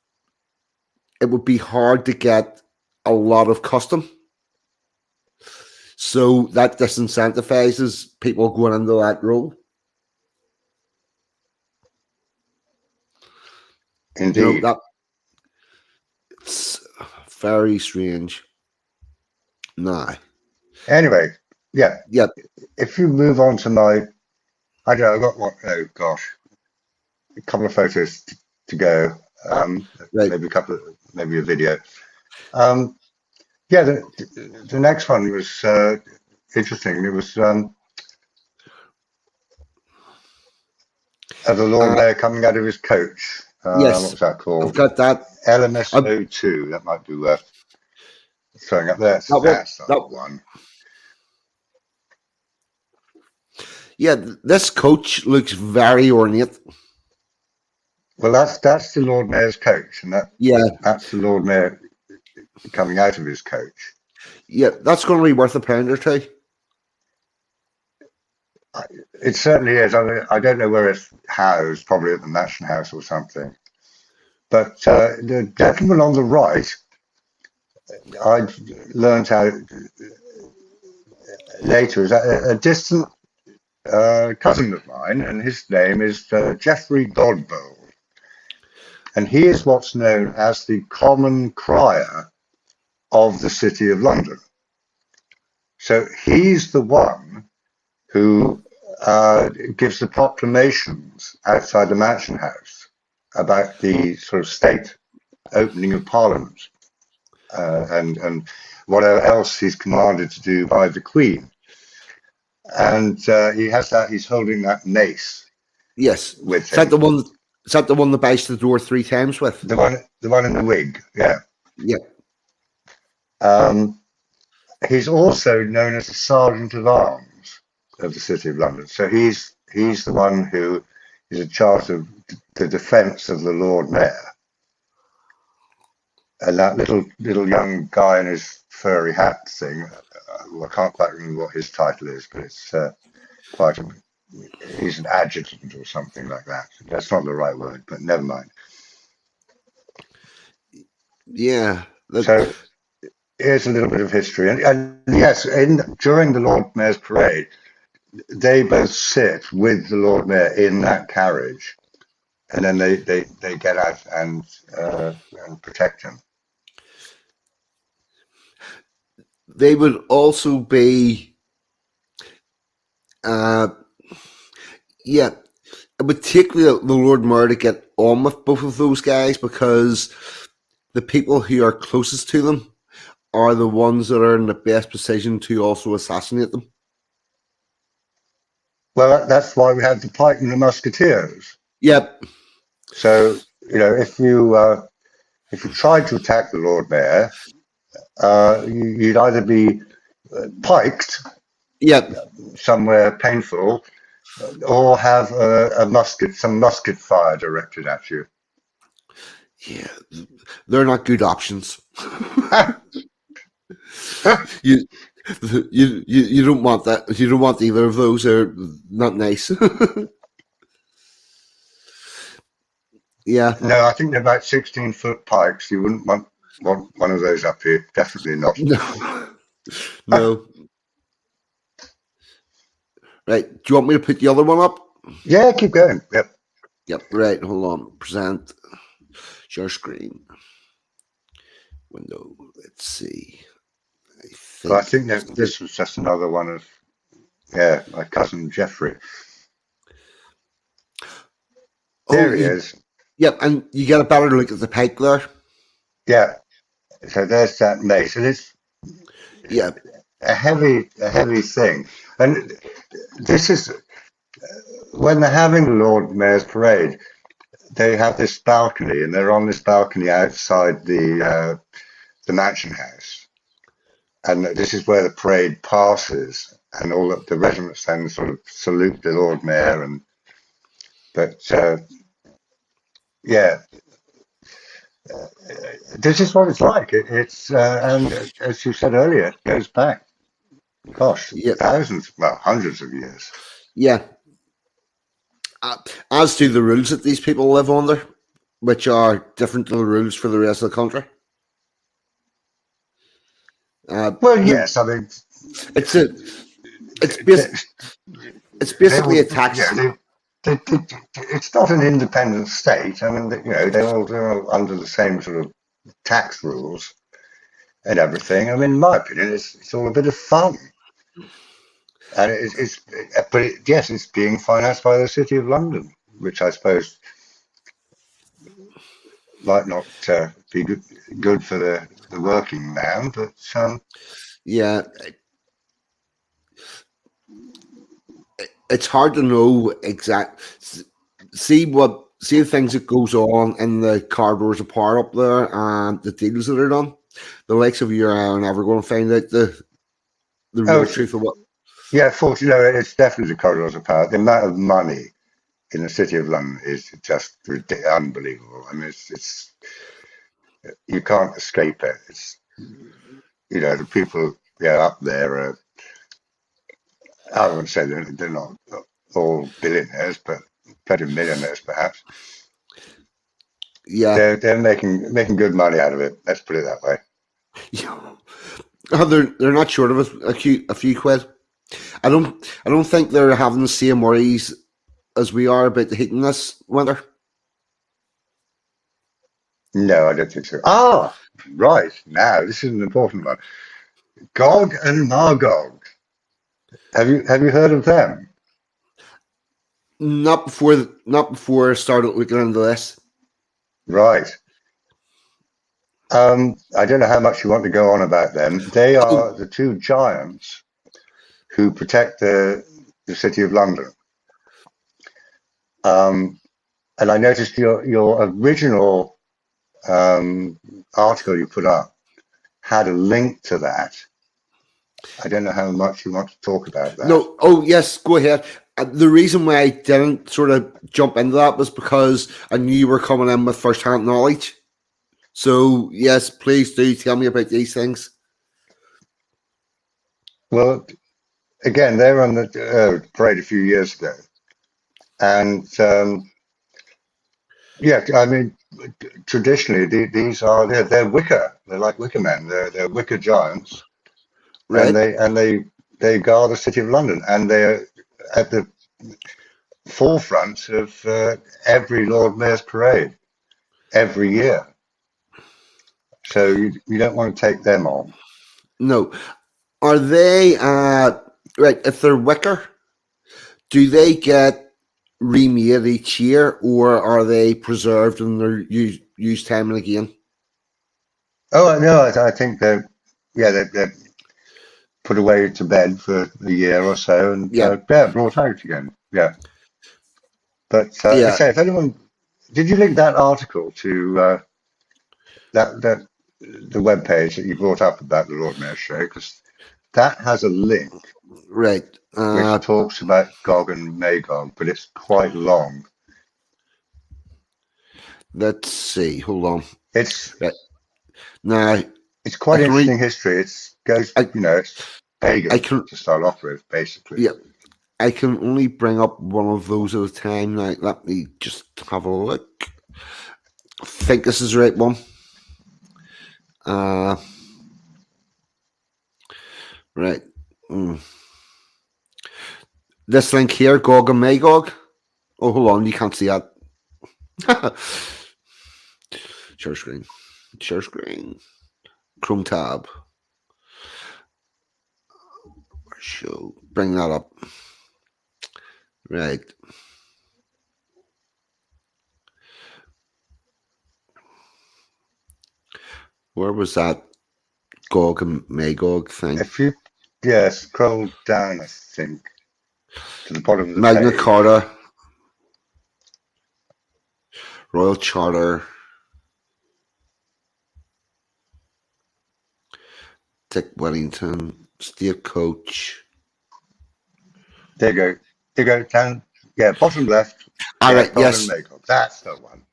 it would be hard to get a lot of custom. So that disincentivizes people going into that role. Indeed. That's very strange. Nah. Anyway, yeah. Yeah. If you move on to I don't know. I've got what? Oh gosh, a couple of photos to go. Right. Maybe a video. Um, yeah, the next one was interesting. It was the Lord Uh, Mayor coming out of his coach. What yes, was that I've called? got that. LMS02. That might be worth throwing up there. So That one. that's the That one. Yeah. This coach looks very ornate. Well, that's the Lord Mayor's coach, and Yeah. that's the Lord Mayor coming out of his coach. Yeah, that's going to be worth £1 or £2. It certainly is. I mean, I don't know where it's housed, probably at the Mansion House or something. But the gentleman on the right, I learned out later, is a distant cousin of mine, and his name is Geoffrey Godbold. And he is what's known as the common crier of the City of London. So he's the one who gives the proclamations outside the Mansion House about the sort of state opening of Parliament and whatever else he's commanded to do by the Queen. And he has that. He's holding that mace. Yes. With Is that him. the one? Is that the one that bangs the door 3 times with? The one in the wig. Yeah. Yeah. He's also known as the Sergeant of Arms of the City of London. So he's the one who is in charge of the defence of the Lord Mayor. And that little young guy in his furry hat thing, I can't quite remember what his title is, but it's he's an adjutant or something like that. That's not the right word, but never mind. Yeah. So here's a little bit of history. And yes, during the Lord Mayor's parade, they both sit with the Lord Mayor in that carriage, and then they get out and protect him. They would also be, it would take the Lord Mayor to get on with both of those guys, because the people who are closest to them are the ones that are in the best position to also assassinate them. Well, that's why we have the pike and the musketeers. Yep. So if you tried to attack the Lord Mayor, you'd either be piked, Yep. somewhere painful, or have some musket fire directed at you. Yeah, they're not good options. you don't want that. You don't want either of those. They're not nice. Yeah. No, I think they're about 16-foot pikes. You wouldn't want one of those up here. Definitely not. No. No. Right. Do you want me to put the other one up? Yeah, keep going. Yep. Yep. Right. Hold on. Present. Share screen. Window. Let's see. I think that this was just another one of, my cousin Geoffrey. There he is. Yep, and you get a better look at the pike there. Yeah. So there's that mace, and it's a heavy thing. And this is when they're having the Lord Mayor's parade. They have this balcony, and they're on this balcony outside the Mansion House, and this is where the parade passes, and all of the regiments then sort of salute the Lord Mayor, this is what it's like. It's and as you said earlier, it goes back, thousands, well, hundreds of years. Yeah. As do the rules that these people live under, which are different to the rules for the rest of the country. Yes, I mean, it's basically a tax. It's not an independent state. I mean, they're all under the same sort of tax rules and everything. I mean, in my opinion, it's all a bit of fun, and it's being financed by the City of London, which I suppose might not be good for the working man, but yeah, it's hard to know exact. See the things that goes on in the corridors of power up there, and the deals that are done. The likes of you are never going to find out the real truth of what. Yeah, fortunately, it's definitely the corridors of power. The amount of money in the City of London is just unbelievable. I mean, it's you can't escape it. It's the people up there are, I wouldn't say they're not all billionaires, but plenty of millionaires perhaps. Yeah. They're making good money out of it. Let's put it that way. Yeah. They're not short of a few quid. I don't think they're having the same worries as we are about the heating this winter. No, I don't think so. Ah, right. Now this is an important one. Gog and Magog. Have you heard of them? Not before I started looking into this. Right. I don't know how much you want to go on about them. They are Oh the two giants who protect the city of London. Um, and I noticed your original article you put up had a link to that. I don't know how much you want to talk about that. no. Oh yes, go ahead. The reason why I didn't sort of jump into that was because I knew you were coming in with first-hand knowledge. So yes, please do tell me about these things. Well, again, they were on the parade a few years ago, and yeah, I mean, traditionally these are they're wicker. They're like wicker men. They're wicker giants, and Right? they guard the city of London, and they're at the forefront of every Lord Mayor's parade every year. So you don't want to take them on. No. Are they right? If they're wicker, do they get remade each year, or are they preserved and they're used time and again? Oh no, I think they're put away to bed for a year or so, and Yeah, yeah, brought out again. Yeah, but I yeah. say if anyone did you link that article to that the web page that you brought up about the Lord Mayor show because that has a link Right. which talks about Gog and Magog, but it's quite long. Let's see. Hold on. It's Right. Now it's I quite can read. interesting history. It's goes I it's I pagan can. to start off with, basically. Yeah. I can only bring up one of those at a time. Now let me just have a look. I think this is the right one. Uh, right. Mm. This link here, Gog and Magog. Oh, hold on. You can't see that. Share screen. Share screen. Chrome tab. Show. Bring that up. Right. Where was that Gog and Magog thing? If you scroll down, I think, to the bottom of the Magna page. Carta, Royal Charter, Dick Wellington, Stagecoach. There you go. There you go down. Yeah, bottom left. All Yeah, right. Gog and Yes. Magog. That's the one.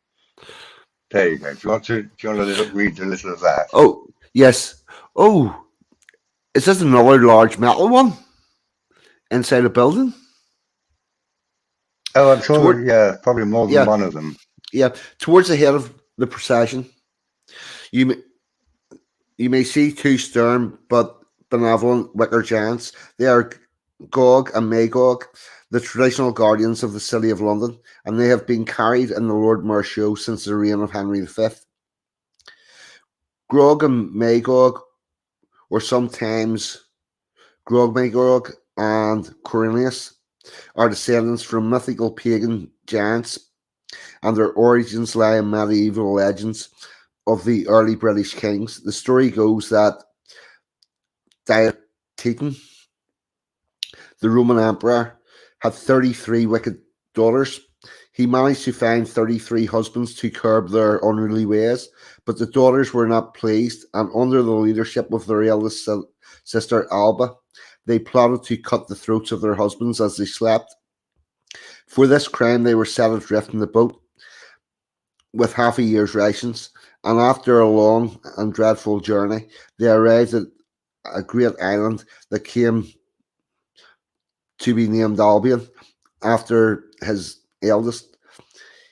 There you go. Do you want to read a little of that? Oh, yes. Oh, is this another large metal one inside a building? Oh, I'm sure Toward, that, yeah, probably more than yeah, one of them. yeah. Towards the head of the procession, you may, you may see two stern but benevolent wicker giants. They are Gog and Magog, the traditional guardians of the city of London, and they have been carried in the Lord Mayor show since the reign of Henry V. Grog and Magog, or sometimes Grog Magog and Cornelius, are descendants from mythical pagan giants, and their origins lie in medieval legends of the early British kings. The story goes that Diocletian, the Roman emperor, had 33 wicked daughters. He managed to find 33 husbands to curb their unruly ways, but the daughters were not pleased, and under the leadership of their eldest sister Alba, they plotted to cut the throats of their husbands as they slept. For this crime, they were set adrift in the boat with half a year's rations, And after a long and dreadful journey, they arrived at a great island that came to be named Albion after his eldest.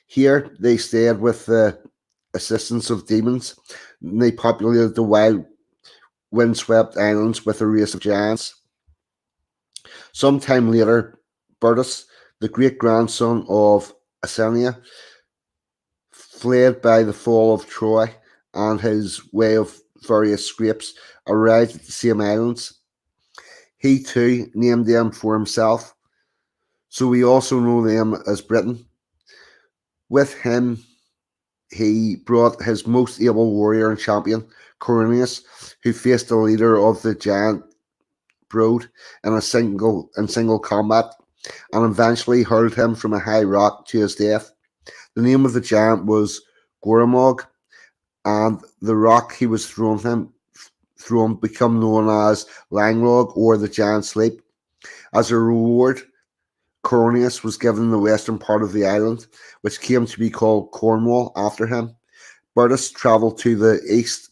Here they stayed with the assistance of demons. And they populated the wild, windswept islands with a race of giants. Some time later, Bertus, the great grandson of Asenia, fled by the fall of Troy and his way of various scrapes, arrived at the same islands. He too named them for himself, so we also know them as Britain. With him, he brought his most able warrior and champion, Cornelius, who faced the leader of the giant Broad in single combat, and eventually hurled him from a high rock to his death. The name of the giant was Goramog, and the rock he was thrown become known as Langlog or the Giant Sleep. As a reward, Cornelius was given the western part of the island, which came to be called Cornwall after him. Bertus travelled to the east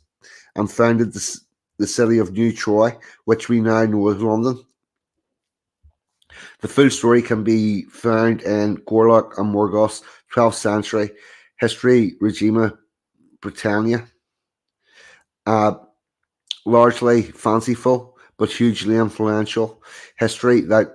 and founded the city of New Troy, which we now know as London. The full story can be found in Gorlock and Morgoth's 12th century history Regina Britannia. Largely fanciful but hugely influential history that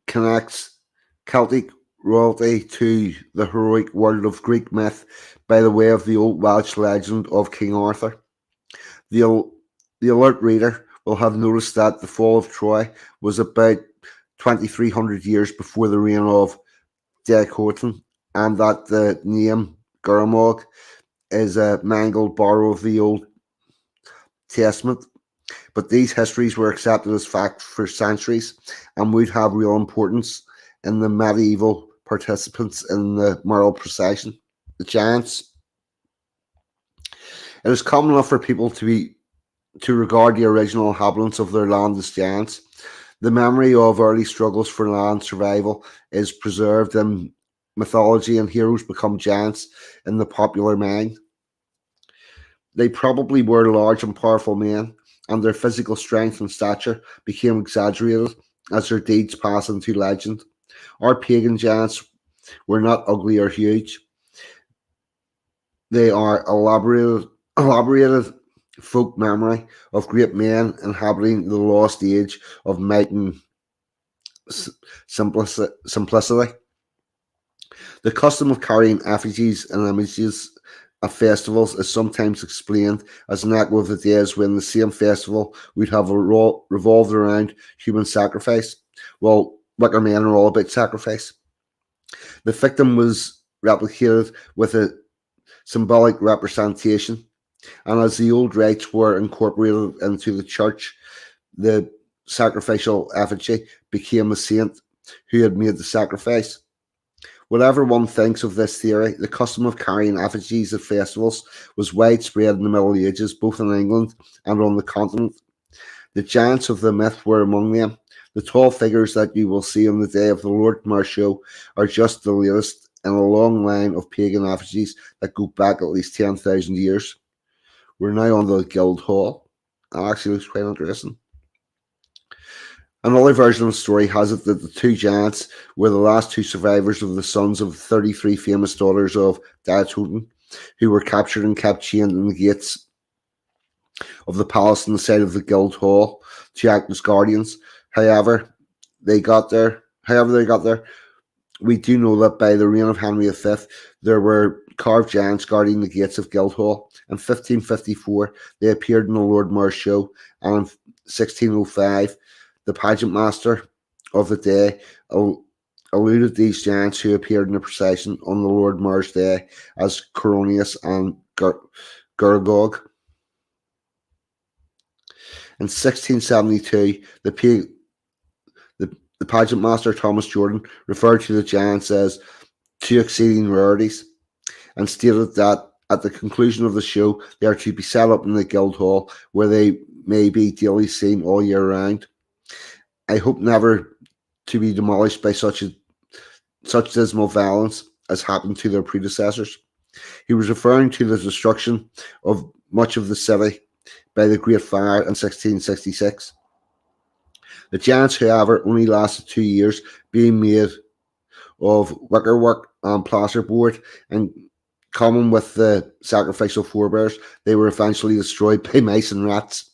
connects Celtic royalty to the heroic world of Greek myth by the way of the old Welsh legend of King Arthur. The, the alert reader will have noticed that the fall of Troy was about 2,300 years before the reign of Decoton, and that the name Guramog is a mangled borrow of the Old Testament. But these histories were accepted as fact for centuries and would have real importance in the medieval participants in the Merle procession. The giants. It is common enough for people to regard the original inhabitants of their land as giants. The memory of early struggles for land survival is preserved in mythology, and heroes become giants in the popular mind. They probably were large and powerful men, and their physical strength and stature became exaggerated as their deeds passed into legend. Our pagan giants were not ugly or huge. They are elaborated folk memory of great men inhabiting the lost age of might and simplicity. The custom of carrying effigies and images at festivals is sometimes explained as an echo of the days when the same festival would have revolved around human sacrifice. Well, Wicker Men are all about sacrifice. The victim was replicated with a symbolic representation, and as the old rites were incorporated into the church, the sacrificial effigy became a saint who had made the sacrifice. Whatever one thinks of this theory, the custom of carrying effigies at festivals was widespread in the Middle Ages, both in England and on the continent. The giants of the myth were among them. The tall figures that you will see on the day of the Lord Mayor show are just the latest in a long line of pagan effigies that go back at least 10,000 years. We're now on the Guild Hall. That actually looks quite interesting. Another version of the story has it that the two giants were the last two survivors of the sons of the 33 famous daughters of Diatoton, who were captured and kept chained in the gates of the palace on the side of the Guild Hall to act as guardians. However, they got there. We do know that by the reign of Henry V, there were carved giants guarding the gates of Guildhall. In 1554, they appeared in the Lord Mayor show, and in 1605, the pageant master of the day alluded these giants who appeared in the procession on the Lord Mayor's day as Coronius and Gurgog. In 1672, the pageant master Thomas Jordan referred to the giants as two exceeding rarities and stated that at the conclusion of the show they are to be set up in the Guildhall where they may be daily seen all year round. I hope never to be demolished by such dismal violence as happened to their predecessors. He was referring to the destruction of much of the city by the Great Fire in 1666. The giants, however, only lasted 2 years, being made of wickerwork and plasterboard, and common with the sacrificial forebears, they were eventually destroyed by mice and rats.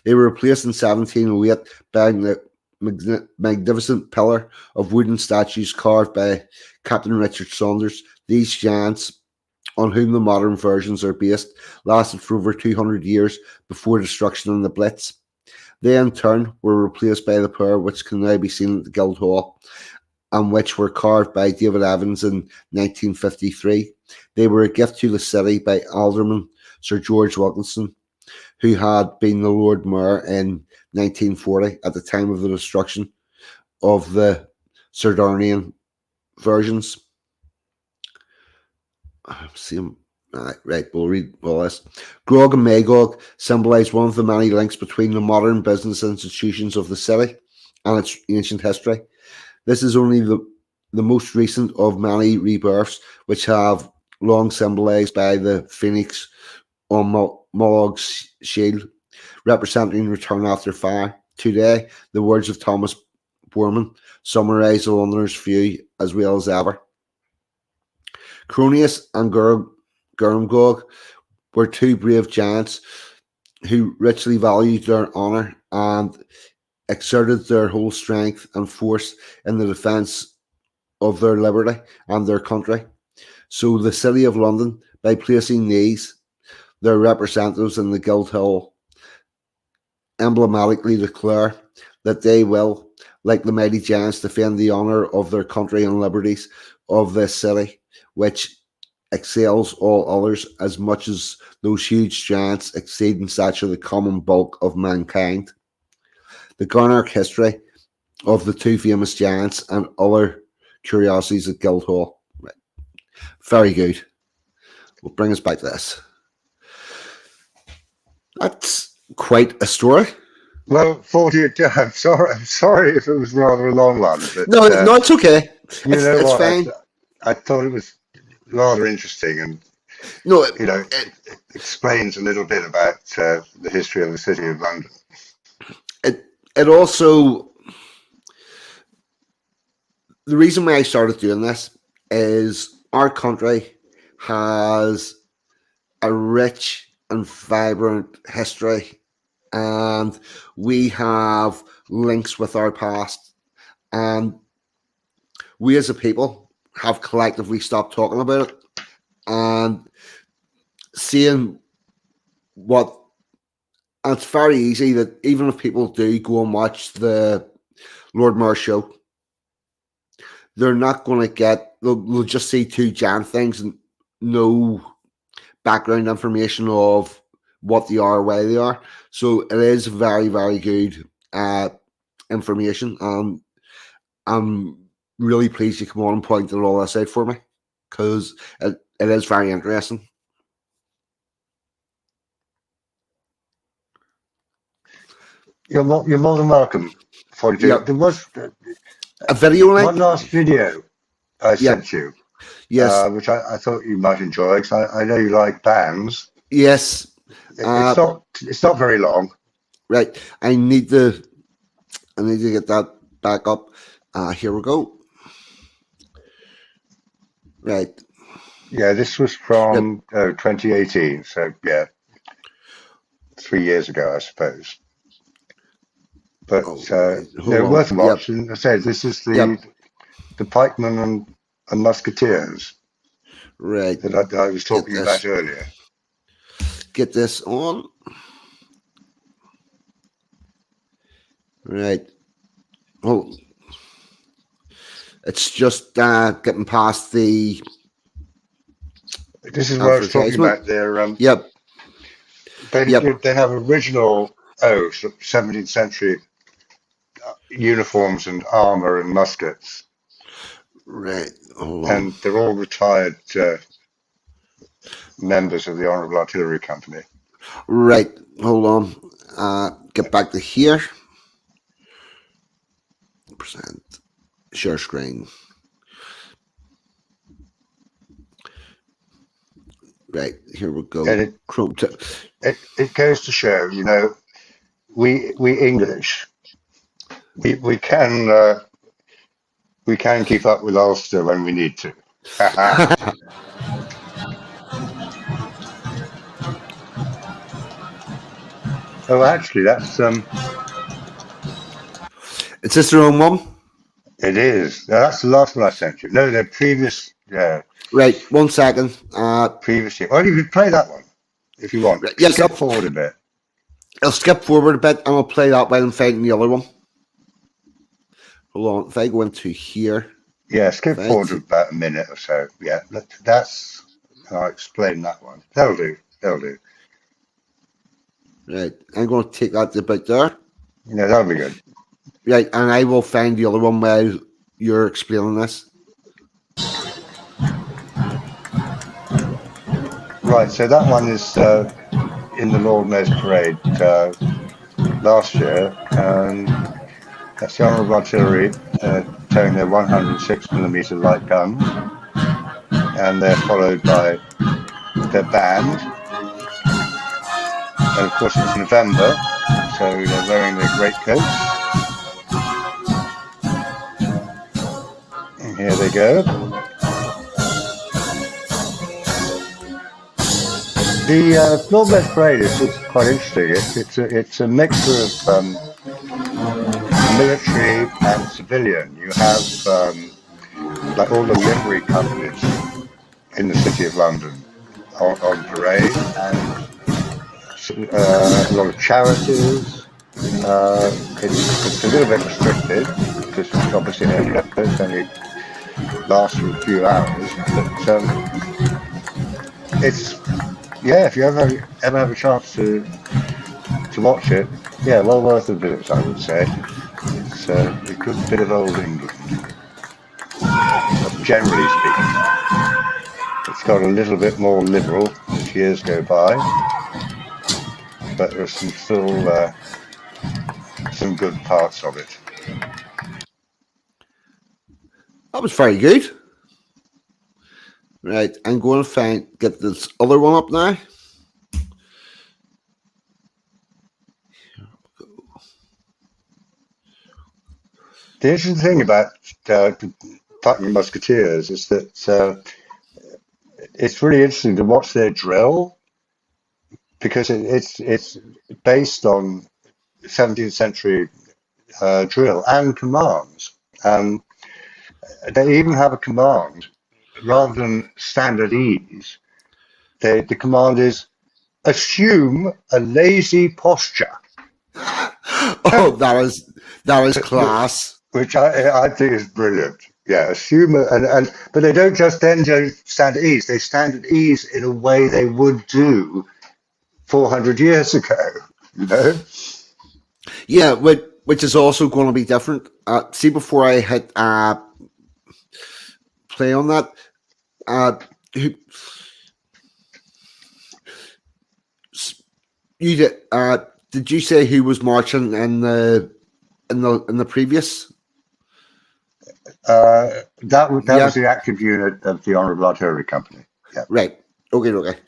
They were replaced in 1708 by the magnificent pillar of wooden statues carved by Captain Richard Saunders. These giants, on whom the modern versions are based, lasted for over 200 years before destruction in the Blitz. They in turn were replaced by the pair which can now be seen at the Guildhall, and which were carved by David Evans in 1953. They were a gift to the city by Alderman Sir George Wilkinson, who had been the Lord Mayor in 1940 at the time of the destruction of the Sardinian versions. Right, we'll read all this. Grog and Magog symbolise one of the many links between the modern business institutions of the city and its ancient history. This is only the most recent of many rebirths, which have long symbolised by the phoenix on Moloch's shield, representing return after fire. Today, the words of Thomas Borman summarise the Londoner's view as well as ever. Cronius and Gurmgog were two brave giants who richly valued their honour and exerted their whole strength and force in the defence of their liberty and their country. So the City of London, by placing these, their representatives in the Guildhall, emblematically declare that they will, like the mighty giants, defend the honour of their country and liberties of this city, which excels all others as much as those huge giants exceed in stature the common bulk of mankind. The Garnark history of the two famous giants and other curiosities at Guildhall. Right. Very good. We'll bring us back to this. That's quite a story. Well, 40. I'm sorry if it was rather a long one. But, no, it's okay. It's fine. I thought it was rather interesting, and no, it explains a little bit about the history of the City of London. It also, the reason why I started doing this is our country has a rich and vibrant history, and we have links with our past, and we as a people have collectively stopped talking about it and seeing what. And it's very easy that even if people do go and watch the Lord Mayor show, they're not going to get, they'll just see two giant things and no background information of what they are, why they are. So it is very, very good information. I'm really pleased you come on and pointed all this out for me, because it is very interesting. You're more than welcome. 42. Yep. There was a video link. One last video I sent you. Yes. Which I thought you might enjoy, because I know you like bands. Yes. It's not very long. Right. I need to get that back up. Here we go. Right. Yeah, this was from 2018. So yeah, 3 years ago, I suppose. But worth a watch. Yep. And I said this is the pikemen and musketeers, right, that I was talking about earlier. Get this on. Right. Oh, it's just getting past the. This is what I was talking about. Yep. They have original 17th century uniforms and armor and muskets. Right. And they're all retired members of the Honourable Artillery Company. Right. Hold on. Get back to here. % share screen. Right, here we go. And Chrome to it goes to show, we English, we can keep up with Ulster when we need to. Oh, actually, Is this the wrong one? it is. That's the last one I sent you. No, the previous, yeah, Right, 1 second. previous year. Well, you could play that one if you want. Right, yes, Skip forward a bit. I'll skip forward a bit and I'll play that while I'm finding the other one. Hold on, if I go into here, Yeah, skip if I forward t- about a minute or so. Yeah, that's. I'll explain that one. That'll do. That'll do. right, I'm going to take that about there. Yeah, that'll be good. Right, and I will find the other one while you're explaining this. Right, so that one is in the Lord Mayor's Parade last year, and that's the Honourable Artillery towing their 106 millimeter light guns, and they're followed by their band, and of course it's November, so they're wearing their greatcoats, and here they go. The Lord Mayor's Parade is quite interesting. It's a mixture of military and civilian. You have like all the livery companies in the City of London on parade, and a lot of charities. It's a little bit restricted because obviously it only lasts for a few hours, but it's yeah. If you ever have a chance to watch it, yeah, well worth a visit, I would say. It's a good bit of old England, generally speaking. It's got a little bit more liberal as years go by, but there's still some good parts of it. That was very good. Right, I'm going to get this other one up now. The interesting thing about Putney Musketeers is that it's really interesting to watch their drill because it's based on 17th century drill and commands. They even have a command rather than standard ease. The command is assume a lazy posture. Oh, that is class. Which I think is brilliant. Yeah, assume but they don't just then do standard ease. They standard ease in a way they would do 400 years ago. You know. Yeah, which is also going to be different. See, before I hit play on that, who, you did you say who was marching in the previous? That Yeah. was the active unit of the Honourable Artillery Company. Yeah. Right. Okay.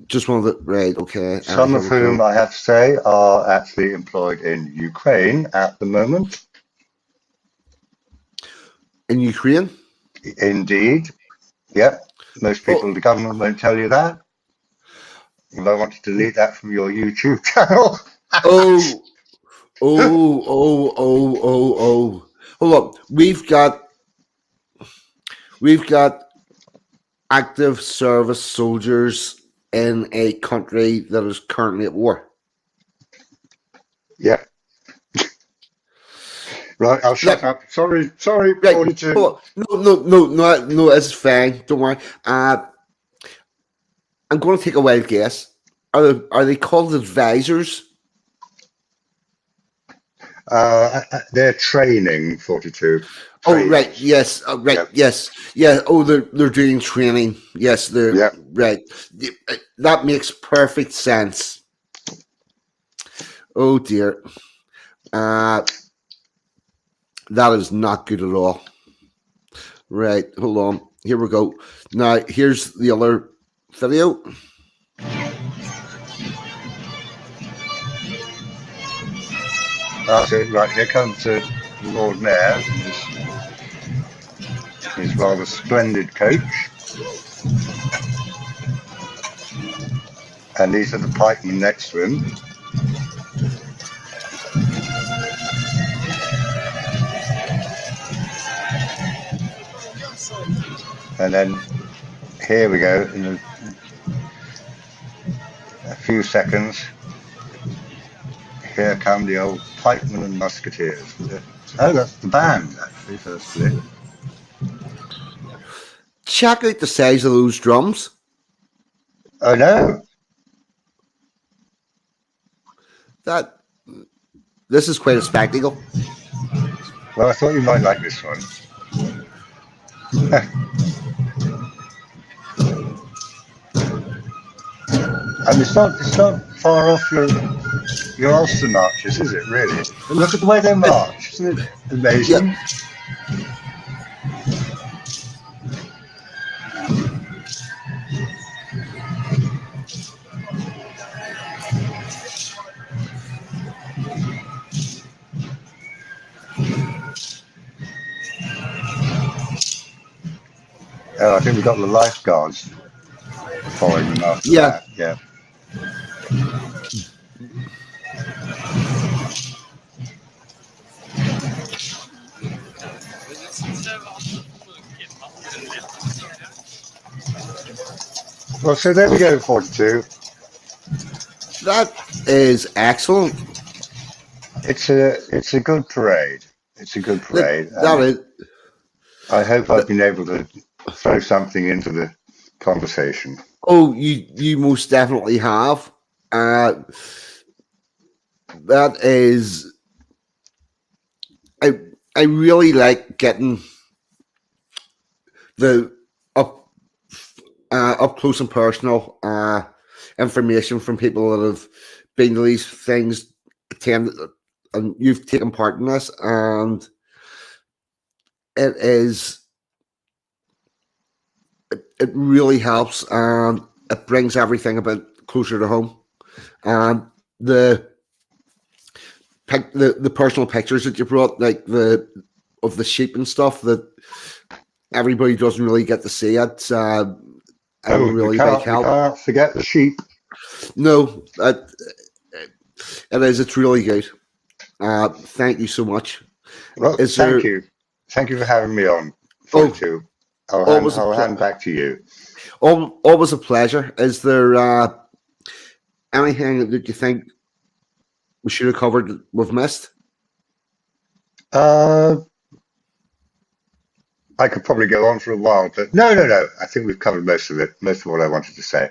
Just wanted to, right. Okay. Some of whom I have to say are actually employed in Ukraine at the moment. In Ukraine. Indeed. Yep. Most people in the government won't tell you that. You might want to delete that from your YouTube channel. Oh. Hold on. We've got active service soldiers in a country that is currently at war. Yeah. Right, I'll shut up. Sorry, Right. 42. No, it's fine. Don't worry. I'm going to take a wild guess. Are they called advisors? They're training 42. Oh, right. Yes. Right. Yep. Yes. Yeah. Oh, they're doing training. Yes. They're right. That makes perfect sense. Oh dear. That is not good at all. Right. Hold on. Here we go. Now, here's the other video. Oh, so right, here comes the Lord Mayor in his rather splendid coach. And these are the pikemen next to him. And then here we go in a few seconds. Here come the old pikemen and musketeers. Oh, that's the band, actually, firstly. Check out the size of those drums. Oh, no. This is quite a spectacle. Well, I thought you might like this one. And it's not far off your Ulster marches, is it, really? But look at the way they march. Isn't it amazing? Yep. Oh, I think we've got the lifeguards following them after Yeah. that. Yeah. Well, so there we go, 42. That is excellent. It's a good parade. It's a good parade. That is. I hope I've been able to throw something into the conversation. Oh, you most definitely have. That is. I really like getting the up close and personal information from people that have been to these things, attended, and you've taken part in this, and it really helps, and it brings everything a bit closer to home. And the personal pictures that you brought, like of the sheep and stuff, that everybody doesn't really get to see it. Really big help. Can't forget the sheep. No, it is. It's really good. Thank you so much. Well, thank you. Thank you for having me on. 42. I'll hand back to you. Always a pleasure. Is there anything that you think we should have covered we've missed? I could probably go on for a while, but no. I think we've covered most of it, most of what I wanted to say.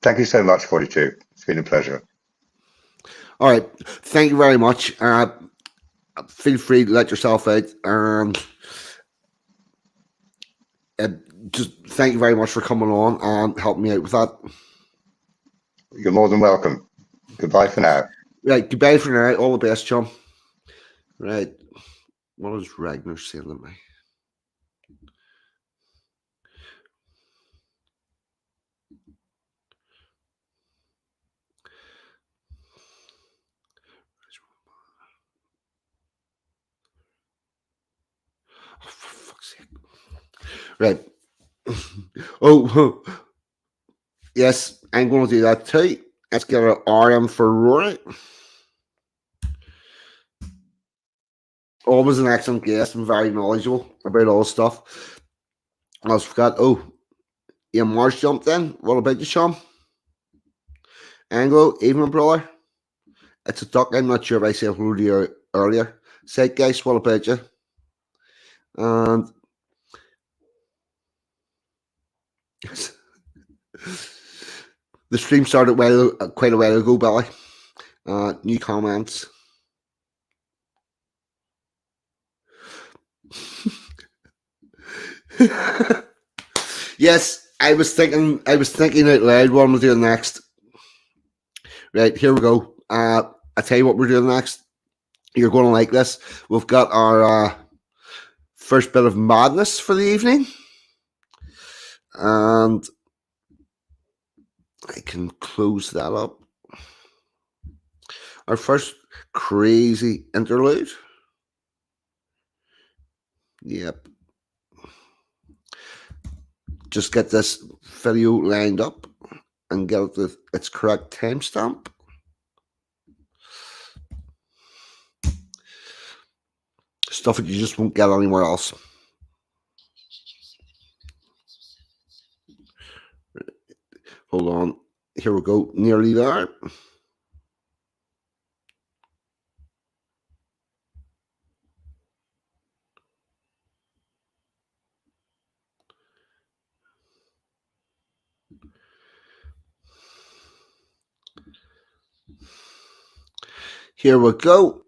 Thank you so much, 42. It's been a pleasure. All right. Thank you very much. Feel free to let yourself out. Just thank you very much for coming on and helping me out with that. You're more than welcome. Goodbye for now. Right. Goodbye for now. All the best, chum. Right. What is Ragnar saying to me? Oh, for fuck's sake. Right. Oh, yes, I'm going to do that too. Let's get an RM for Rory. Always an excellent guest and very knowledgeable about all stuff. I almost forgot. Oh, Ian Marsh jumped in. What about you, Sean? Anglo, evening, brother. It's a duck. I'm not sure if I said hello to you earlier. Say, guys, what about you? And the stream started quite a while ago, Billy. New comments. Yes, I was thinking out loud what we're doing next. Right, here we go. I tell you what we're doing next. You're going to like this. We've got our first bit of madness for the evening. And can close that up. Our first crazy interlude. Yep. Just get this video lined up and get it its correct timestamp. Stuff that you just won't get anywhere else. Hold on. Here we go. Nearly there. Here we go.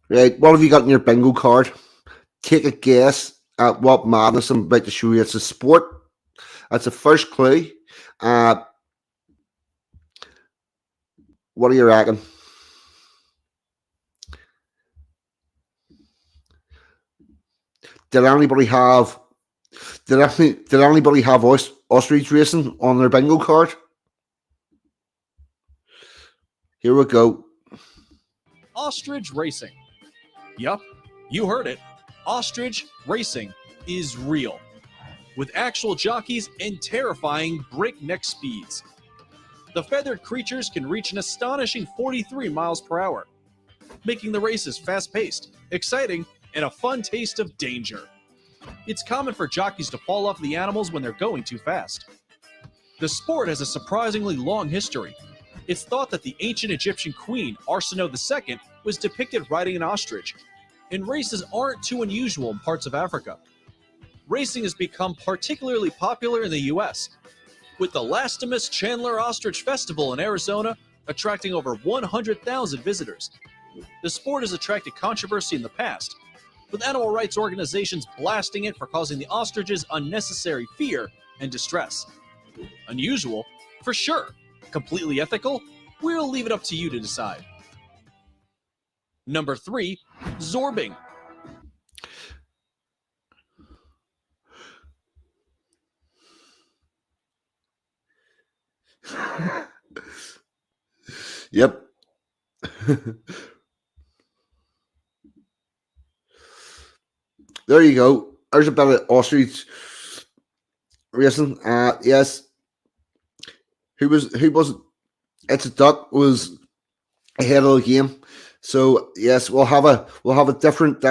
Right, what have you got in your bingo card? Take a guess at what madness I'm about to show you. It's a sport. That's the first clue. What do you reckon? Did anybody have ostrich racing on their bingo card? Here we go. Ostrich racing. Yup, you heard it. Ostrich racing is real, with actual jockeys and terrifying breakneck speeds. The feathered creatures can reach an astonishing 43 miles per hour, making the races fast-paced, exciting, and a fun taste of danger. It's common for jockeys to fall off the animals when they're going too fast. The sport has a surprisingly long history. It's thought that the ancient Egyptian queen, Arsinoe II, was depicted riding an ostrich, and races aren't too unusual in parts of Africa. Racing has become particularly popular in the US, with the Lastimus Chandler Ostrich Festival in Arizona attracting over 100,000 visitors. The sport has attracted controversy in the past, with animal rights organizations blasting it for causing the ostriches unnecessary fear and distress. Unusual? For sure. Completely ethical? We'll leave it up to you to decide. Number 3, zorbing. Yep. There you go. There's a bit of ostrich racing. Yes. Who was It's a Duck was ahead of the game. So yes, we'll have a different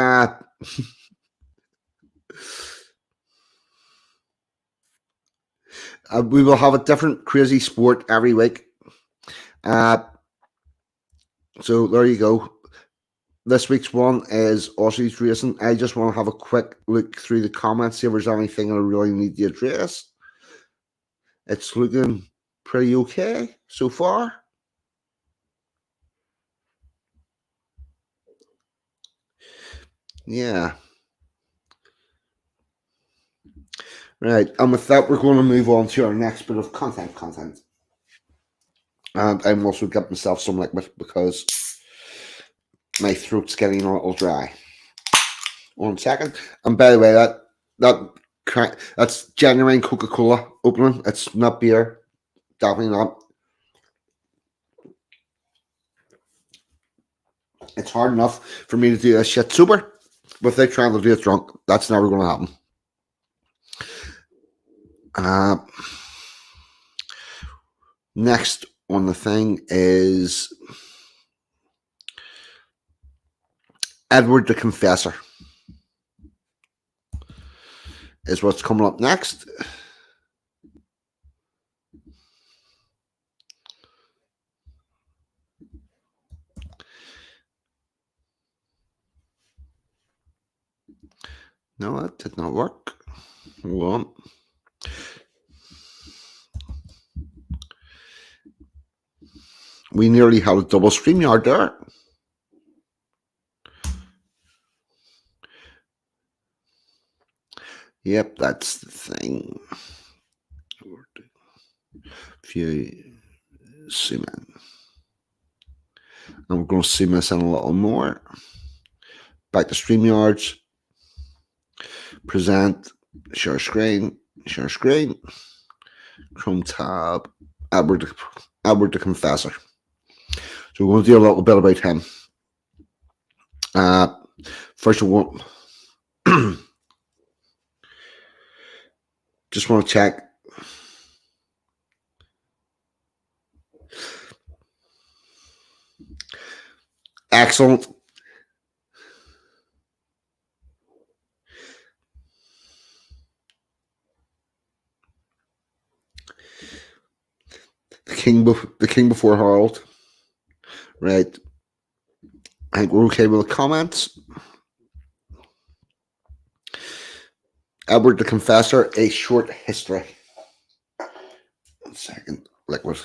we will have a different crazy sport every week. So there you go. This week's one is ostrich racing. I just want to have a quick look through the comments, see if there's anything I really need to address. It's looking pretty okay so far. Yeah. Right, and with that, we're going to move on to our next bit of content. And I'm also getting myself some liquid because my throat's getting a little dry. 1 second. And by the way, that's genuine Coca-Cola opening. It's not beer. Definitely not. It's hard enough for me to do this shit sober without trying to do it drunk. That's never going to happen. Next on the thing is Edward the Confessor is what's coming up next. No, that did not work. Hold on. We nearly had a double StreamYard there. Yep, that's the thing. If you zoom in. And we're going to zoom this in a little more. Back to StreamYards. Present. Share screen. Share screen. Chrome tab. Edward the Confessor. So we're going to do a little bit about him. First of all, just want to check. Excellent. The king before Harold. Right. I think we're okay with the comments. Edward the Confessor, a short history. 1 second. Liquid.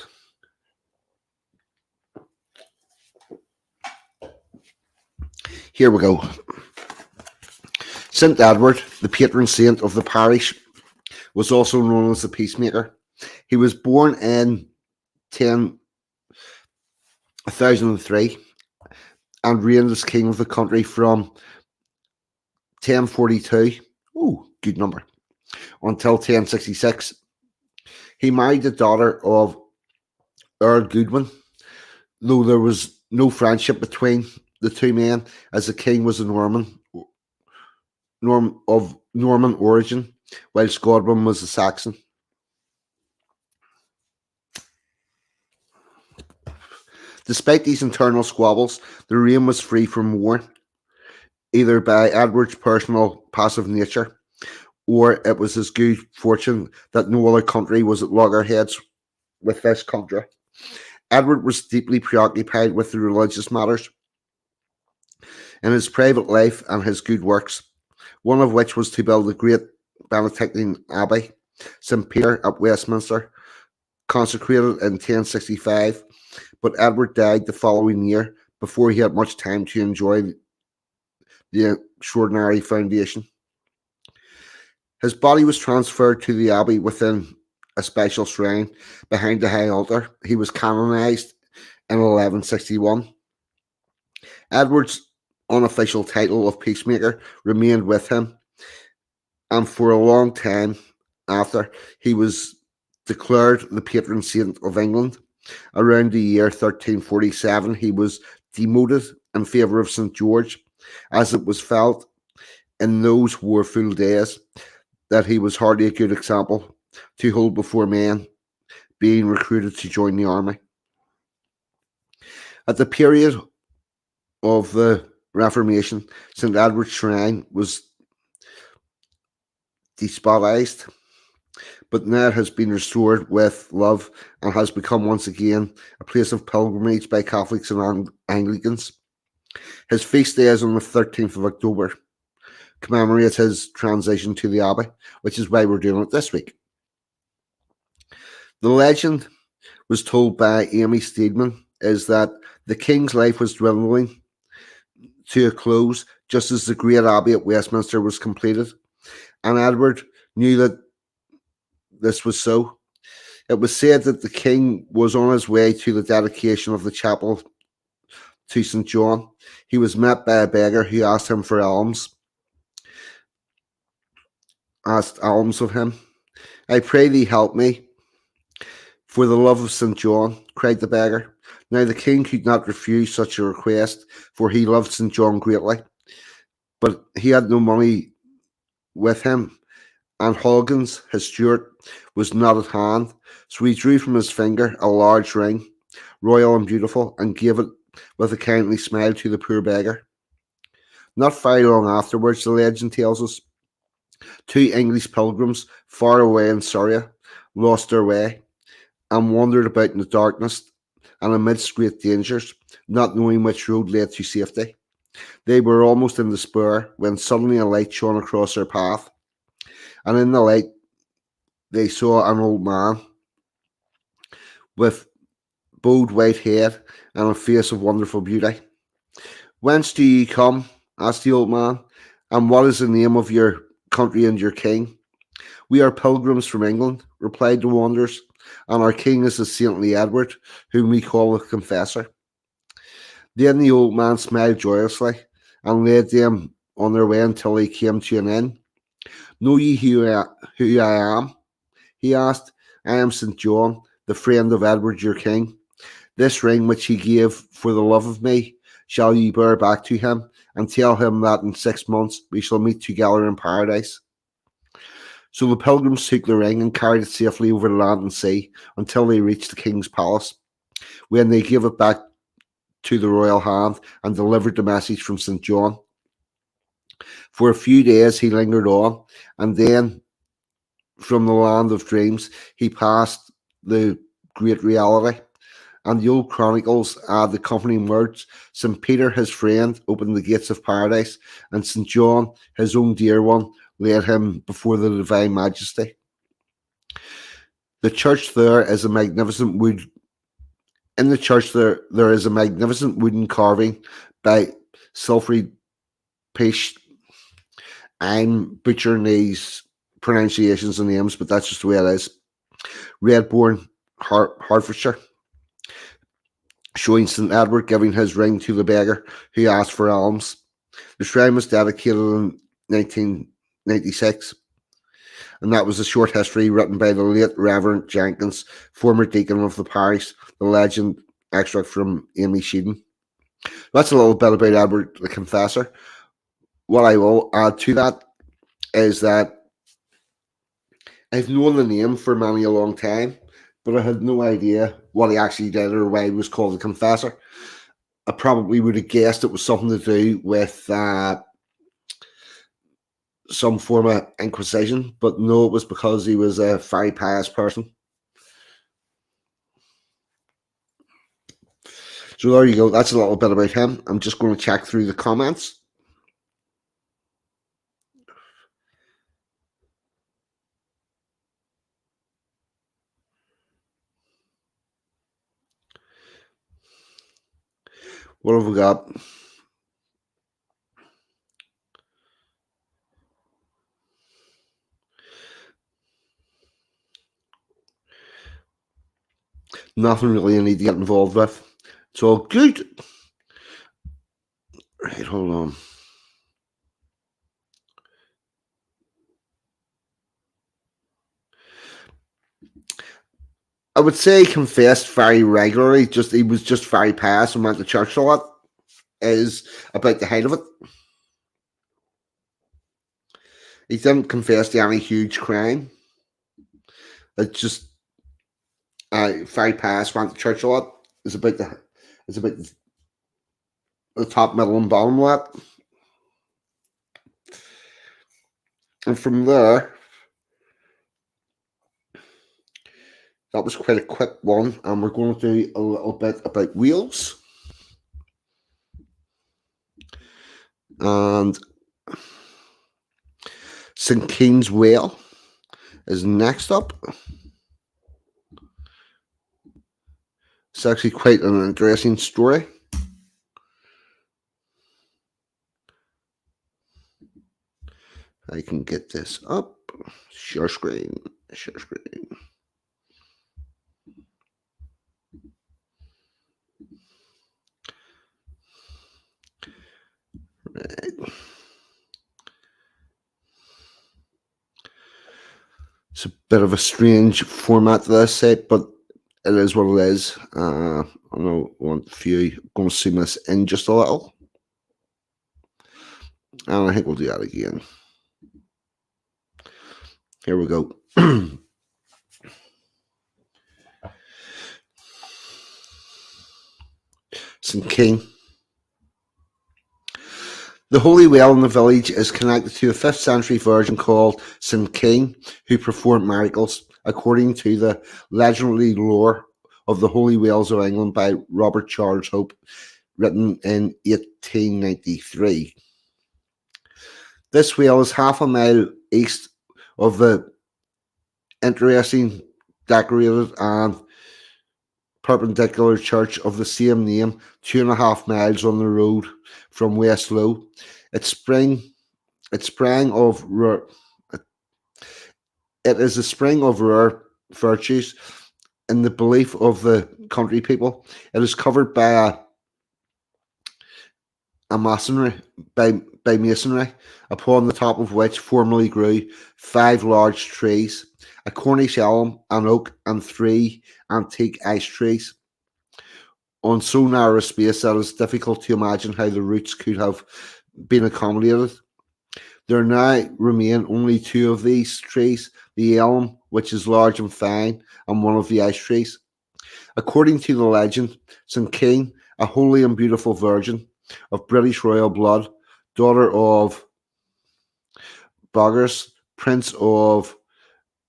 Here we go. St. Edward, the patron saint of the parish, was also known as the Peacemaker. He was born in 1003 and reigned as king of the country from 1042. Ooh, good number. Until 1066. He married the daughter of Earl Goodwin, though there was no friendship between the two men, as the king was a of Norman origin, whilst Godwin was a Saxon. Despite these internal squabbles, the reign was free from war, either by Edward's personal passive nature, or it was his good fortune that no other country was at loggerheads with this country. Edward was deeply preoccupied with the religious matters in his private life and his good works, one of which was to build the great Benedictine Abbey, St. Peter at Westminster, consecrated in 1065, but Edward died the following year before he had much time to enjoy the extraordinary foundation. His body was transferred to the abbey within a special shrine behind the high altar. He was canonized in 1161. Edward's unofficial title of Peacemaker remained with him, and for a long time after, he was declared the patron saint of England. Around the year 1347, he was demoted in favour of St. George, as it was felt in those warful days that he was hardly a good example to hold before men being recruited to join the army. At the period of the Reformation, St. Edward's Shrine was despotised, but now it has been restored with love and has become once again a place of pilgrimage by Catholics and Anglicans. His feast day is on the 13th of October, commemorates his transition to the Abbey, which is why we're doing it this week. The legend was told by Amy Steedman is that the king's life was dwindling to a close just as the great Abbey at Westminster was completed, and Edward knew that this was so. It was said that the king was on his way to the dedication of the chapel to St. John. He was met by a beggar who asked alms of him. "I pray thee help me, for the love of St. John," cried the beggar. Now the king could not refuse such a request, for he loved St. John greatly, but he had no money with him, and Hawkins, his steward, was not at hand, so he drew from his finger a large ring, royal and beautiful, and gave it with a kindly smile to the poor beggar. Not very long afterwards, the legend tells us, 2 English pilgrims far away in Surrey lost their way and wandered about in the darkness and amidst great dangers, not knowing which road led to safety. They were almost in despair when suddenly a light shone across their path, and in the light they saw an old man with bowed white head and a face of wonderful beauty. "Whence do ye come?" asked the old man, "and what is the name of your country and your king?" "We are pilgrims from England," replied the wanderers, "and our king is the saintly Edward, whom we call the Confessor." Then the old man smiled joyously and led them on their way until they came to an inn. Know ye who I am? He asked. I am St. John, the friend of Edward your king. This ring which he gave for the love of me shall ye bear back to him, and tell him that in 6 months we shall meet together in paradise. So the pilgrims took the ring and carried it safely over the land and sea until they reached the king's palace, when they gave it back to the royal hand and delivered the message from St. John. For a few days he lingered on, and then from the land of dreams he passed the great reality. And the old chronicles add the accompanying words: St. Peter, his friend, opened the gates of paradise, and St. John, his own dear one, led him before the divine majesty. The church there is a magnificent wood. In the church there is a magnificent wooden carving by Sulfrey Pish. I'm butchering these pronunciations and names, but that's just the way it is. Redbourne, Hertfordshire, showing St. Edward giving his ring to the beggar who asked for alms. The shrine was dedicated in 1996, and that was a short history written by the late Reverend Jenkins, former deacon of the parish, the legend extract from Amy Sheehan. That's a little bit about Edward the Confessor. What I will add to that is that I've known the name for many a long time, but I had no idea what he actually did or why he was called the Confessor. I probably would have guessed it was something to do with some form of Inquisition, but no, it was because he was a very pious person. So there you go. That's a little bit about him. I'm just going to check through the comments. What have we got? Nothing really I need to get involved with. It's all good. Right, hold on. I would say he confessed very regularly. He was just very pious and went to church a lot. Is about the height of it. He didn't confess to any huge crime. It's just very pious, went to church a lot. It's about the top, middle, and bottom lot. And from there, that was quite a quick one. And we're going to do a little bit about wheels. And St. Keyne's Well is next up. It's actually quite an interesting story. I can get this up. Share screen. Share screen. Right. It's a bit of a strange format to this set, but it is what it is. I know one few going to zoom this in just a little. And I think we'll do that again. Here we go. St. Keyne. The holy well in the village is connected to a 5th century virgin called St. Keyne, who performed miracles, according to the legendary lore of the Holy Wells of England by Robert Charles Hope, written in 1893. This well is half a mile east of the interesting, decorated and perpendicular church of the same name, 2.5 miles on the road from West Low. It is a spring of rare virtues in the belief of the country people. It is covered by a masonry by masonry, upon the top of which formerly grew 5 large trees, a Cornish elm, an oak, and 3 antique ash trees, on so narrow a space that it's difficult to imagine how the roots could have been accommodated. There now remain only 2 of these trees, the elm, which is large and fine, and one of the ash trees. According to the legend, St. Keyne, a holy and beautiful virgin of British royal blood, daughter of Boggers, Prince of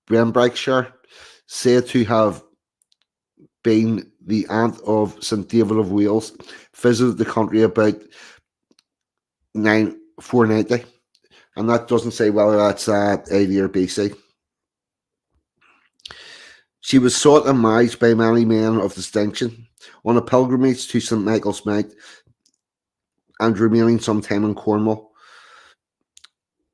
Pembrokeshire, said to have been the aunt of St. David of Wales, visited the country about 490. And that doesn't say whether that's AD or BC. She was sought and married by many men of distinction on a pilgrimage to St. Michael's Mount and remaining some time in Cornwall.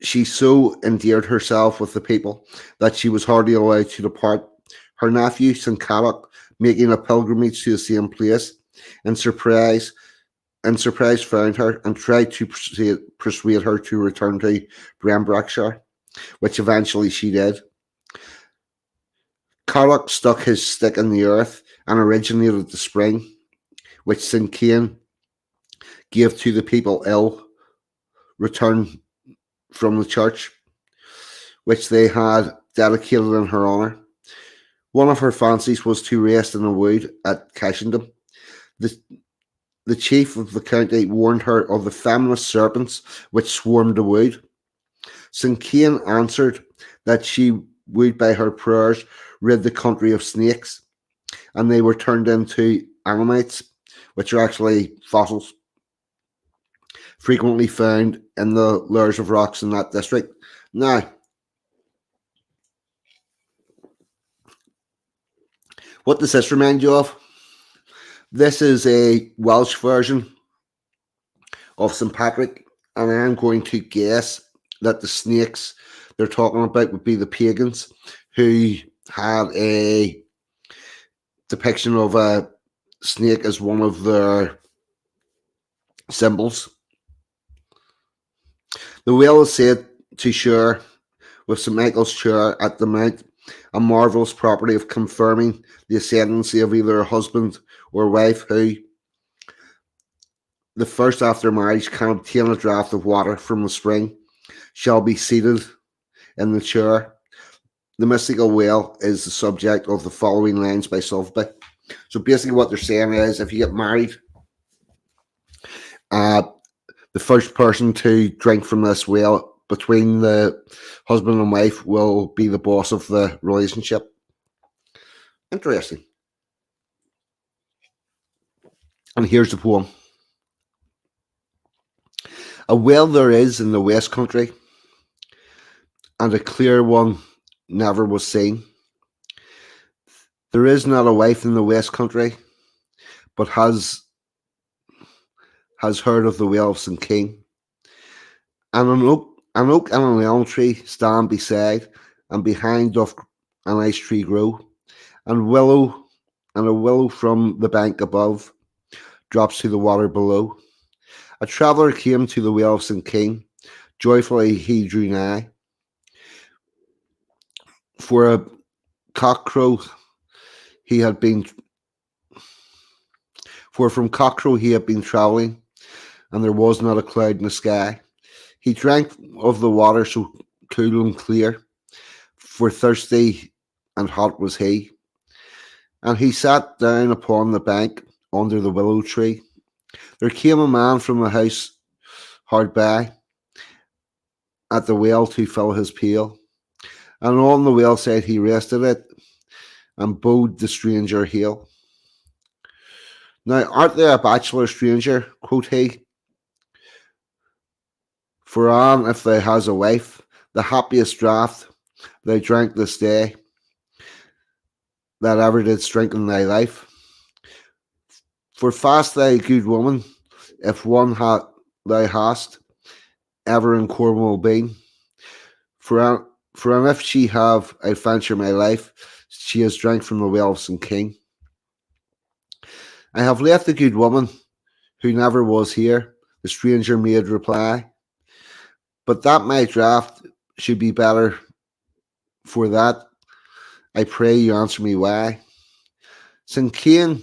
She so endeared herself with the people that she was hardly allowed to depart. Her nephew, St. Caddoc, making a pilgrimage to the same place, in surprise found her and tried to persuade her to return to Pembrokeshire, which eventually she did. Caddoc stuck his stick in the earth and originated the spring, which St. Keyne gave to the people ill returned from the church, which they had dedicated in her honour. One of her fancies was to rest in a wood at Cashenden. The chief of the county warned her of the venomous serpents which swarmed the wood. St. Keyne answered that she would, by her prayers, rid the country of snakes, and they were turned into ammonite, which are actually fossils frequently found in the layers of rocks in that district. Now, what does this remind you of? This is a Welsh version of St. Patrick, and I'm going to guess that the snakes they're talking about would be the pagans who had a depiction of a snake as one of their symbols. The whale is said to share with St. Michael's chair at the Mount a marvellous property of confirming the ascendancy of either a husband or wife who, the first after marriage, can obtain a draught of water from the spring, shall be seated in the chair. The mystical whale is the subject of the following lines by Sotheby. So basically what they're saying is, if you get married, the first person to drink from this well between the husband and wife will be the boss of the relationship. Interesting. And here's the poem. A well there is in the West Country, and a clear one never was seen. There is not a wife in the West Country, but has heard of the well of St. Keyne. And an oak and an elm tree stand beside, and behind doth an ash tree grow, and a willow from the bank above drops to the water below. A traveller came to the well of St. Keyne, joyfully he drew nigh, for a cockcrow he had been, for from cockcrow he had been travelling, and there was not a cloud in the sky. He drank of the water so cool and clear, for thirsty and hot was he. And he sat down upon the bank under the willow tree. There came a man from the house hard by at the well to fill his pail, and on the well side he rested it, and bode the stranger hail. Now art thou a bachelor stranger, quoth he, for an if thou has a wife, the happiest draught thou drank this day that ever did strengthen thy life. For fast thy good woman, if one thou hast ever in Cornwall been. For an if she have, I venture my life, she has drank from the well of St. Keyne. I have left the good woman, who never was here, The stranger made reply. But that my draft should be better. For that, I pray you answer me why. St. Keyne,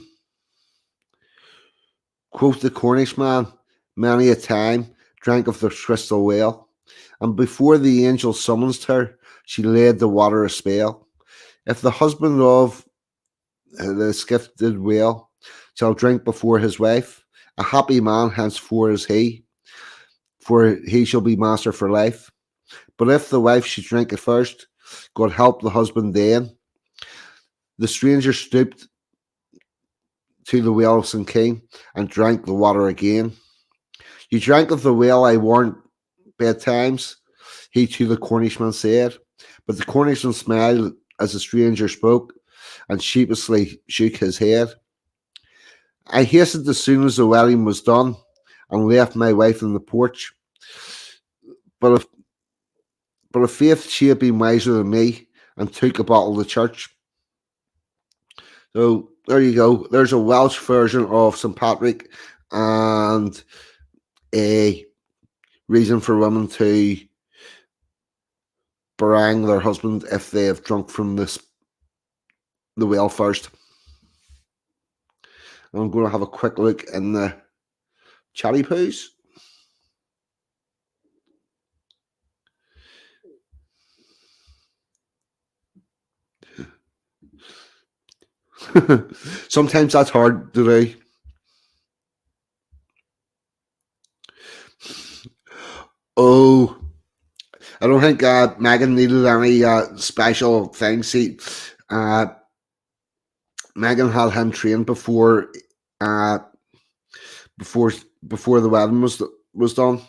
quoth the Cornishman, many a time drank of the crystal well, and before the angel summonsed her, she laid the water a spell. If the husband of the skiff did well, shall drink before his wife, a happy man henceforth is he, for he shall be master for life. But if the wife should drink it first, God help the husband then. The stranger stooped to the well of St. Keyne and drank the water again. You drank of the well I warned betimes, he to the Cornishman said. But the Cornishman smiled as the stranger spoke and sheepishly shook his head. I hastened as soon as the wedding was done and left my wife in the porch. But if faith she had been wiser than me and took a bottle to church. So there you go. There's a Welsh version of St. Patrick and a reason for women to barang their husband if they have drunk from the well first. And I'm going to have a quick look in the chatty poos. Sometimes that's hard to do. Oh, I don't think Megan needed any special things. See, Megan had him trained before the wedding was done.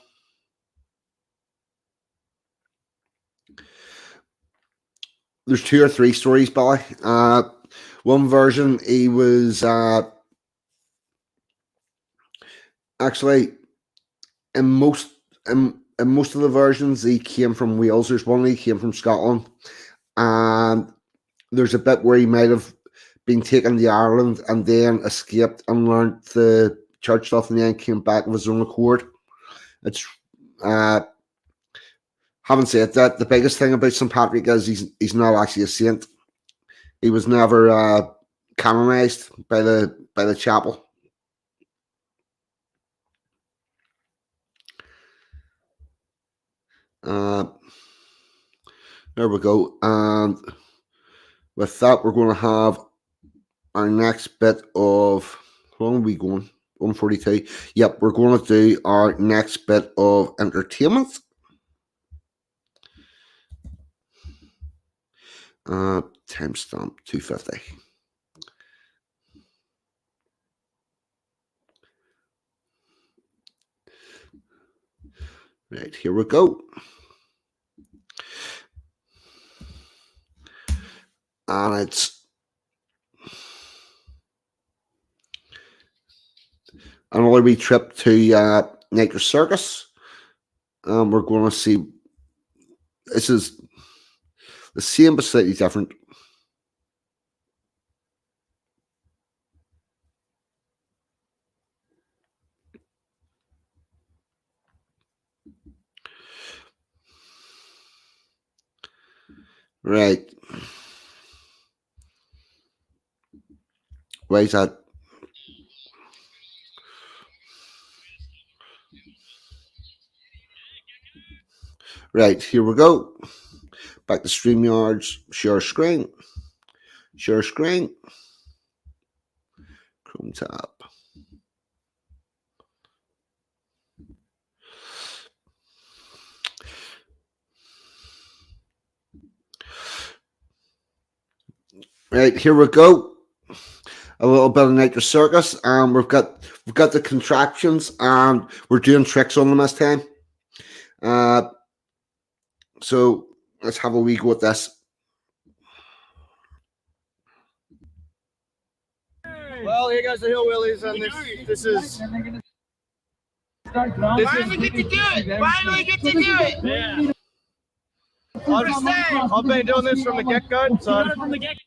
There's 2 or 3 stories, Billy. One version, he was actually in most of the versions he came from Wales. There's one he came from Scotland, and there's a bit where he might have been taken to Ireland and then escaped and learned the church stuff, and then came back of his own accord. It's having said that, the biggest thing about St. Patrick is he's not actually a saint. He was never canonized by the chapel. There we go. And with that, we're going to have our next bit of, how long are we going? 142. Yep, we're going to do our next bit of entertainment. Timestamp 250. Right, here we go. And it's another wee trip to Nature Circus. We're going to see, this is the same but slightly different. Right. Why is that? Right, here we go. Back to StreamYard's share screen. Share screen. Chrome tab. Right, here we go. A little bit of Nature Circus, and we've got the contraptions, and we're doing tricks on them this time. So let's have a wee go at this. Well, here goes the Hill Willies, and this is. Finally get to do it! Finally get to do it! Yeah. I've been doing this from the get-go, so. From the get-go.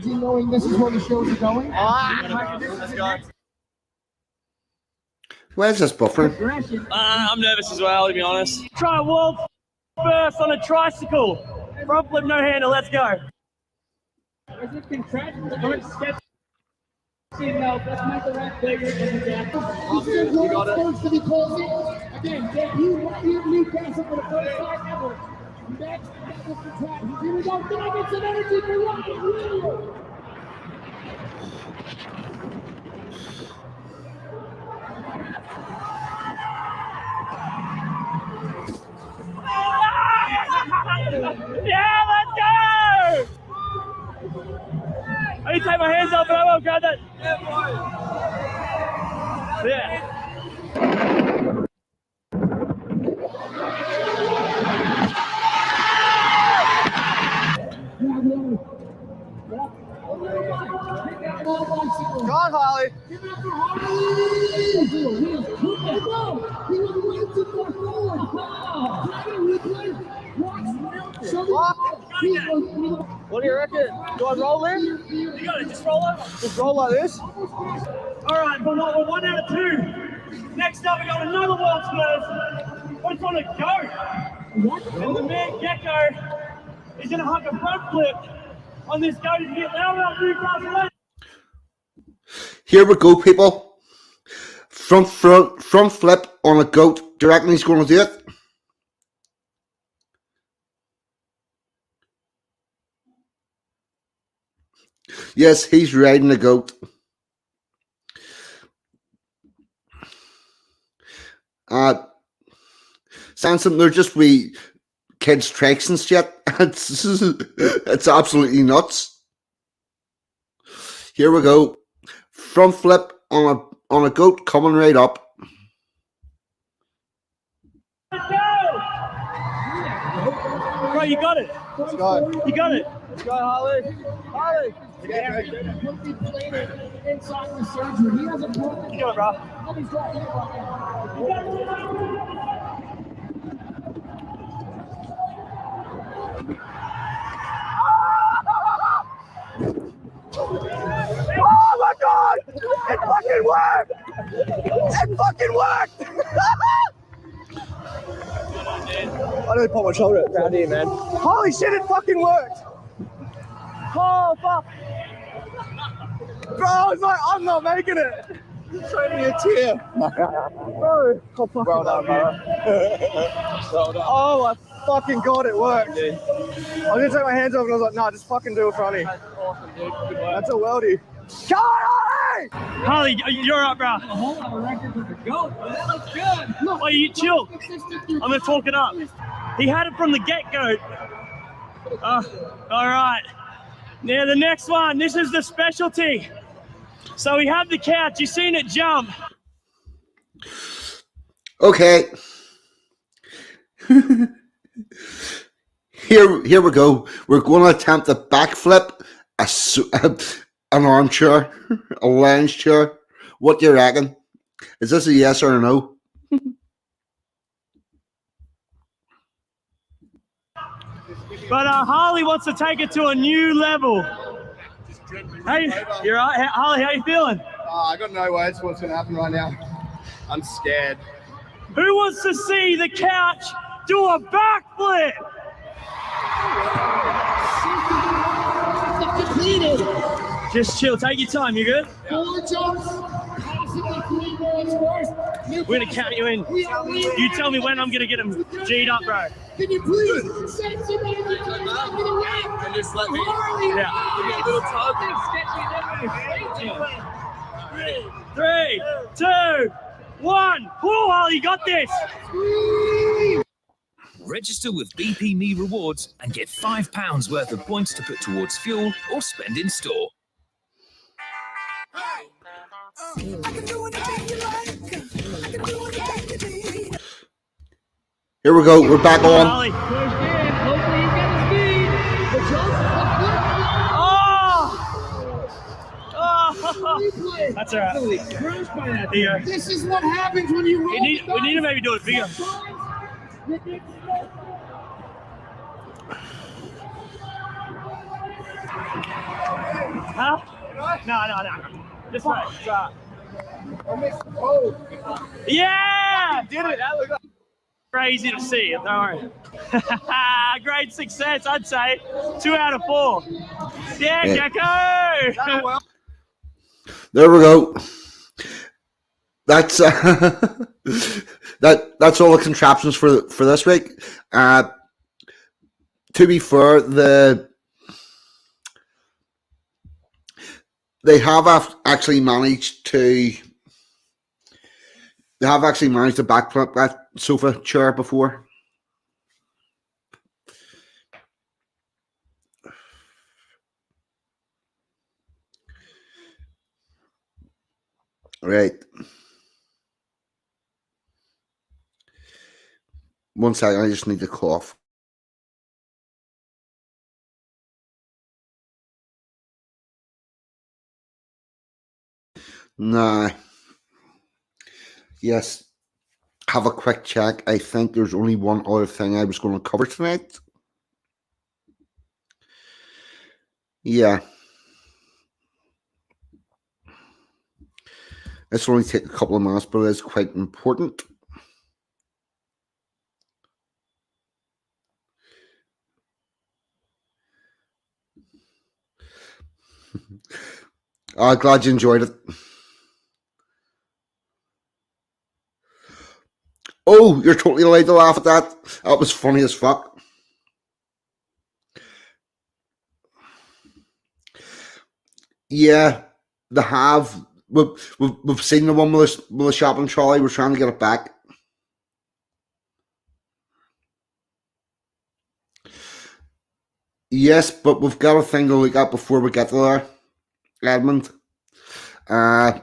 Knowing this is where the shows are going. Let's go. Why is this buffering? I'm nervous as well, to be honest. Try world first on a tricycle. Front flip, no handle. Let's go. You got it. Again, you Newcastle for the first time ever. Next, that was the track. Here we go. Can I get some energy for Rocket Wheel? Yeah, let's go! I need to take my hands off, but I won't grab that. Yeah. Go on, Holly. What do you reckon? Do I roll in? You got it. Just roll over. Just roll like this. All right, but we're 1 out of 2. Next up, we got another world's first. But it's on a goat. And the man Gecko is going to hug a front flip on this goat to get louder Newcastle. Here we go, people. Front flip on a goat. Do you reckon he's going to do it? Yes, he's riding a goat. Sansom, they're just wee kids' tricks and shit. It's absolutely nuts. Here we go. Front flip on a goat coming right up. Right, you got it. Let's go. You got it. Let's go, Harley. Harley. You got it, bro. Oh my God! It fucking worked! It fucking worked! I need to put my shoulder down here, man. Holy shit, it fucking worked! Oh, fuck! Bro, I was like, I'm not making it! Showing me a tear. Bro, oh, well done, bro. Well done. Oh my fucking God, it worked. Dude. I was gonna take my hands off and I was like, nah, just fucking do it, Ronnie. That's awesome, dude. Good work. That's a weldie. Come on, Harley! Harley, you're up, bro. A whole lot of records with the goat, but that looks good. Look, oh, you chill. I'm gonna talk it up. He had it from the get-go. All right. Now the next one, this is the specialty. So we have the couch. You seen it jump. Okay. Here we go. We're going to attempt a backflip, an armchair, a lounge chair. What do you reckon? Is this a yes or a no? But Harley wants to take it to a new level. Hey, you're right. Harley, how you feeling? I got no words for what's going to happen right now. I'm scared. Who wants to see the couch do a backflip? Just chill. Take your time. You good? 4 jumps. We're going to count you in. You tell me when I'm going to get him G'd up, bro. Can you please send somebody to come back to the ramp? And just let me Yeah. give me a little tug. 3, 2, 1. Oh, Harley, you got this. Register with BP Me Rewards and get £5 worth of points to put towards fuel or spend in store. Here we go. We're back on. Harley. Oh, that's all right. Here. This is what happens when you roll. We need to maybe do it bigger. Huh? No. Just right. Yeah! Did it. That looked crazy to see. Don't worry. Great success, I'd say. 2 out of 4. Yeah, Gecko! There we go. That's that's all the contraptions for this week. To be fair, they have actually managed to backflip that sofa chair before. Right. One second, I just need to cough. Nah. Yes. Have a quick check. I think there's only one other thing I was going to cover tonight. Yeah. This will only take a couple of minutes, but it is quite important. Glad you enjoyed it. Oh, you're totally allowed to laugh at that. That was funny as fuck. Yeah, they have. We've seen the one with the shopping trolley. We're trying to get it back. Yes, but we've got a thing to look at before we get to there, Edmund. But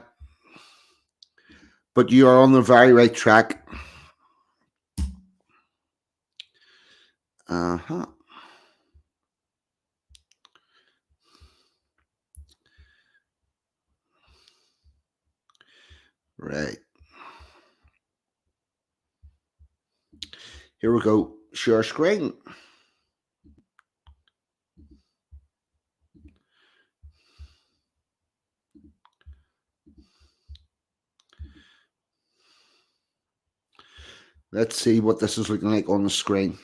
you are on the very right track. Uh-huh. Right. Here we go. Share screen. Let's see what this is looking like on the screen.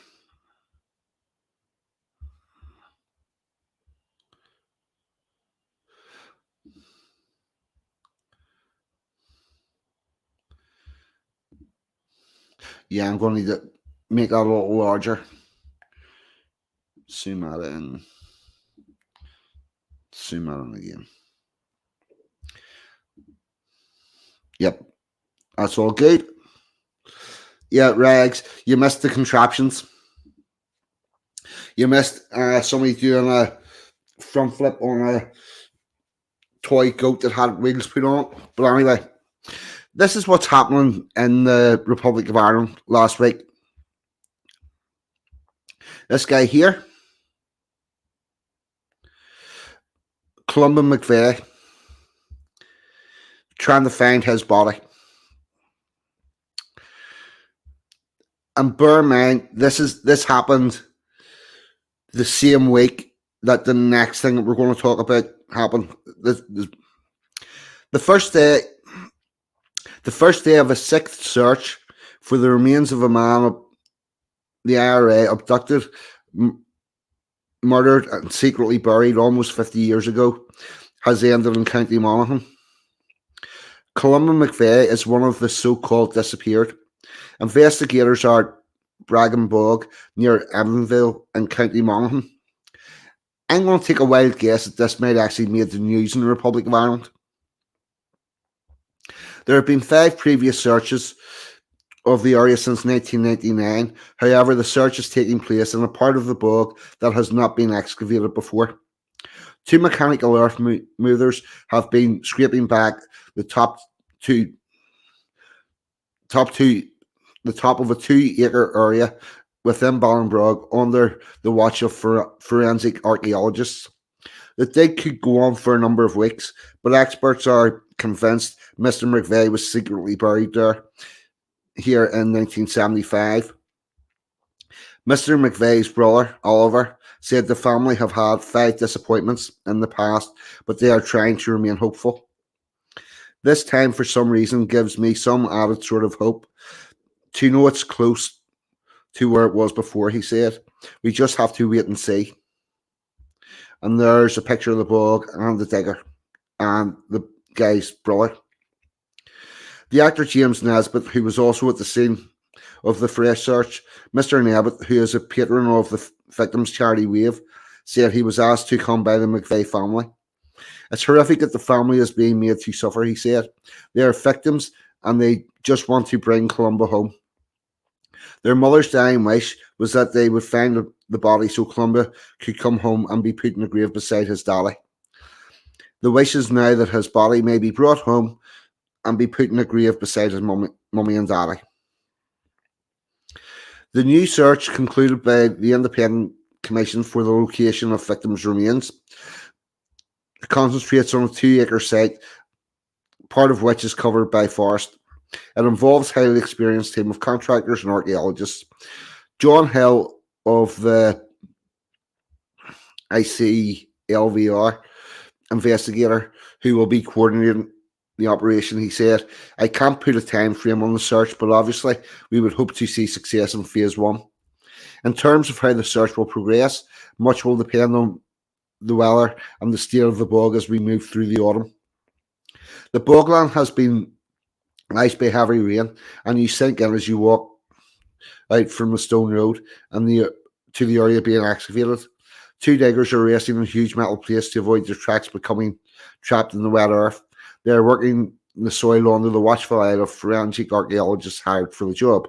Yeah, I'm going to need to make that a little larger. Zoom out in. Zoom out in again. Yep. That's all good. Yeah, Rags, you missed the contraptions. You missed somebody doing a front flip on a toy goat that had wheels put on it. But anyway, this is what's happening in the Republic of Ireland last week. This guy here, Columba McVeigh, trying to find his body. And bear in mind, this happened the same week that the next thing that we're going to talk about happened. The first day of a sixth search for the remains of a man the IRA abducted, murdered, and secretly buried almost 50 years ago has ended in County Monaghan. Columba McVeigh is one of the so-called disappeared. Investigators are at Bragan Bog near Evanville in County Monaghan. I'm going to take a wild guess that this might actually made the news in the Republic of Ireland. There have been 5 previous searches of the area since 1999. However, the search is taking place in a part of the bog that has not been excavated before. 2 mechanical earth movers have been scraping back the top of a 2-acre area within Ballinbrog under the watch of forensic archaeologists. The dig could go on for a number of weeks, but experts are convinced Mr. McVeigh was secretly buried here in 1975. Mr. McVeigh's brother, Oliver, said the family have had 5 disappointments in the past, but they are trying to remain hopeful. This time, for some reason, gives me some added sort of hope to know it's close to where it was before, he said. We just have to wait and see. And there's a picture of the bog and the digger and the guy's brother. The actor James Nesbitt, who was also at the scene of the fresh search, Mr. Nesbitt, who is a patron of the victims' charity Wave, said he was asked to come by the McVeigh family. It's horrific that the family is being made to suffer, he said. They are victims and they just want to bring Columba home. Their mother's dying wish was that they would find the body so Columba could come home and be put in a grave beside his daddy. The wish is now that his body may be brought home and be put in a grave beside his mummy and daddy. The new search, concluded by the Independent Commission for the Location of Victims' Remains, concentrates on a 2-acre site, part of which is covered by forest. It involves a highly experienced team of contractors and archaeologists. John Hill of the ICLVR investigator, who will be coordinating the operation, he said, I can't put a time frame on the search, but obviously we would hope to see success in phase 1. In terms of how the search will progress, much will depend on the weather and the state of the bog as we move through the autumn. The bogland has been iced by heavy rain, and you sink in as you walk out from the stone road and to the area being excavated. 2 diggers are resting in a huge metal plates to avoid their tracks becoming trapped in the wet earth. They are working the soil under the watchful eye of forensic archaeologists hired for the job.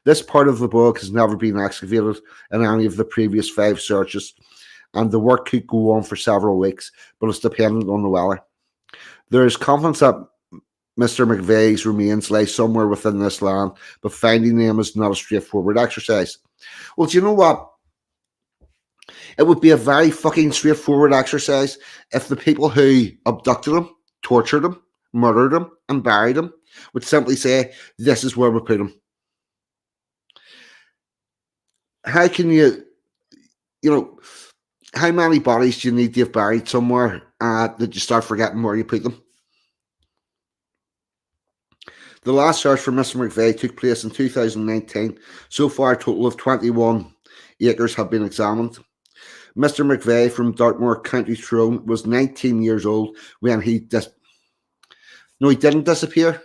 This part of the bog has never been excavated in any of the previous 5 searches, and the work could go on for several weeks, but it's dependent on the weather. There is confidence that Mr. McVeigh's remains lie somewhere within this land, but finding them is not a straightforward exercise. Well, do you know what? It would be a very fucking straightforward exercise if the people who abducted him, tortured him, murdered him, and buried him would simply say, this is where we put him. How can you how many bodies do you need to have buried somewhere that you start forgetting where you put them? The last search for Mr. McVeigh took place in 2019. So far, a total of 21 acres have been examined. Mr. McVeigh from Dartmoor, County Tyrone, was 19 years old when he didn't disappear.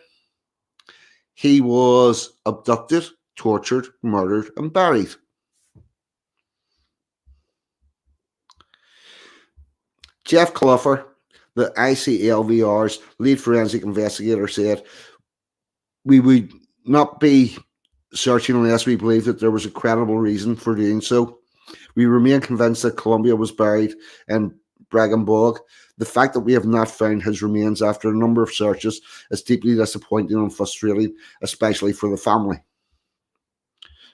He was abducted, tortured, murdered, and buried. Jeff Confessor, the ICLVR's lead forensic investigator, said, we would not be searching unless we believe that there was a credible reason for doing so. We remain convinced that Columbia was buried in Bragan Bog. The fact that we have not found his remains after a number of searches is deeply disappointing and frustrating, especially for the family.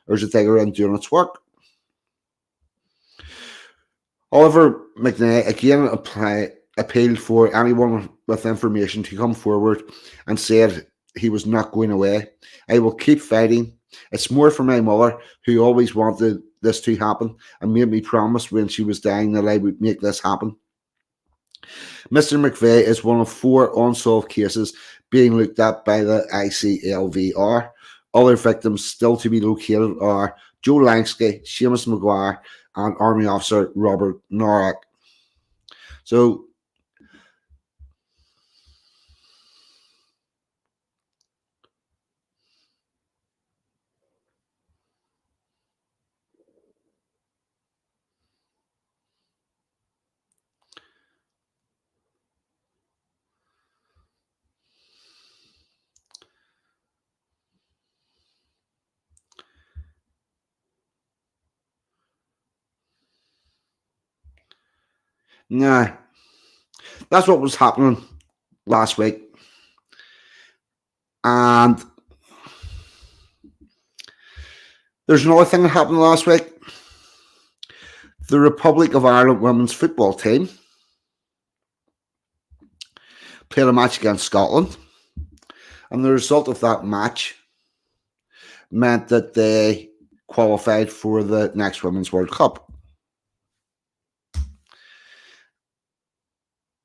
There's a digger in doing its work. Oliver McNay again appealed for anyone with information to come forward and said he was not going away. I will keep fighting. It's more for my mother, who always wanted this to happen and made me promise when she was dying that I would make this happen. Mr. McVeigh is one of 4 unsolved cases being looked at by the ICLVR. Other victims still to be located are Joe Langsky, Seamus Maguire, and Army Officer Robert Norak. So, nah, that's what was happening last week. And there's another thing that happened last week. The Republic of Ireland women's football team played a match against Scotland, and the result of that match meant that they qualified for the next Women's World Cup.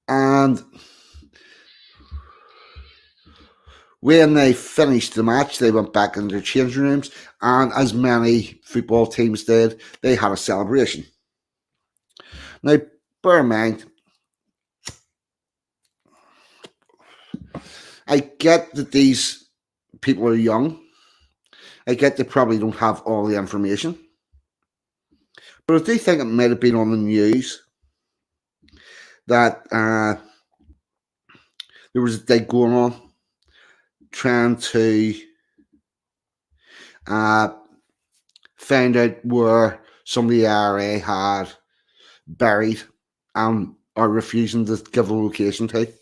And When they finished the match, they went back in their changing rooms, and as many football teams did, they had a celebration. Now, bear in mind, I get that these people are young. I get they probably don't have all the information. But I do think it might have been on the news that there was a dig going on trying to find out where some of the IRA had buried and are refusing to give a location to.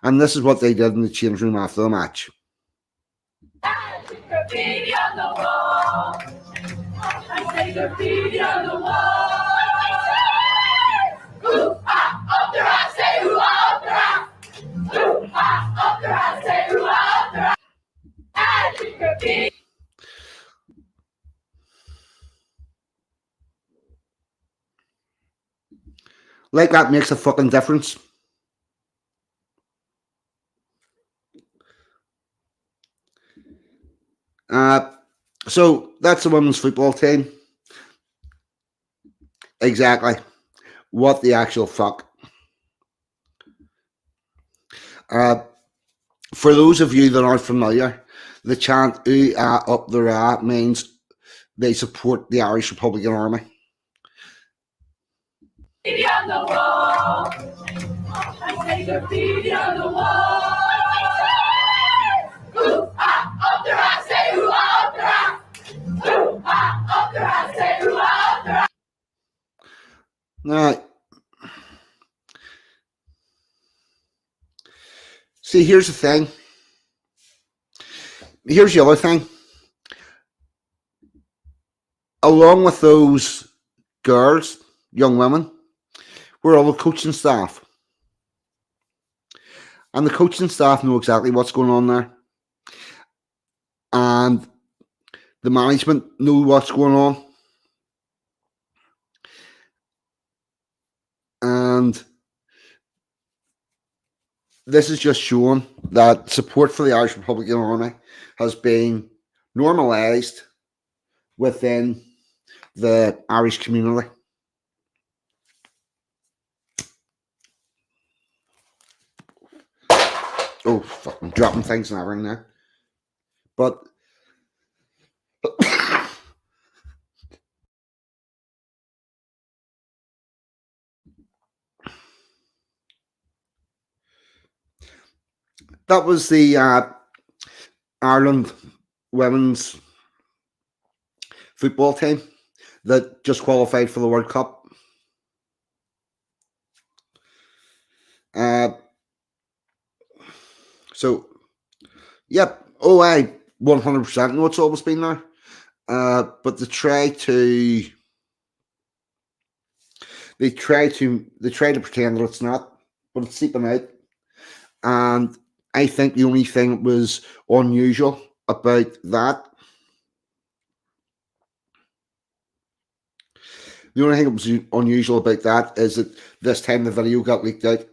And this is what they did in the change room after the match. Graffiti on the wall. I say graffiti on the wall. Ooh, ah, up there, I say, ooh, ah, up there. Ooh, ah, up there, I say, ooh, ah, up there. I say graffiti. Like that makes a fucking difference. So that's the women's football team. Exactly. What the actual fuck? For those of you that aren't familiar, the chant "Ooh, ah, up the ra" means they support the Irish Republican Army. Graffiti on the wall. I say graffiti on the wall. Ooh, ah, up there, I say, ooh, ah, up there. Ooh, ah, up there, I say, ooh, ah, up there. Now, see, here's the thing. Here's the other thing. Along with those girls, young women, were all the coaching staff. And the coaching staff know exactly what's going on there. And the management know what's going on. And this is just showing that support for the Irish Republican Army has been normalised within the Irish community. Oh, fuck, I'm dropping things and everything there. But that was the Ireland women's football team that just qualified for the World Cup. So, yep. Oh, I 100% know it's always been there. But they try to pretend that it's not, but it's seeping out. And I think the only thing that was unusual about that, is that this time the video got leaked out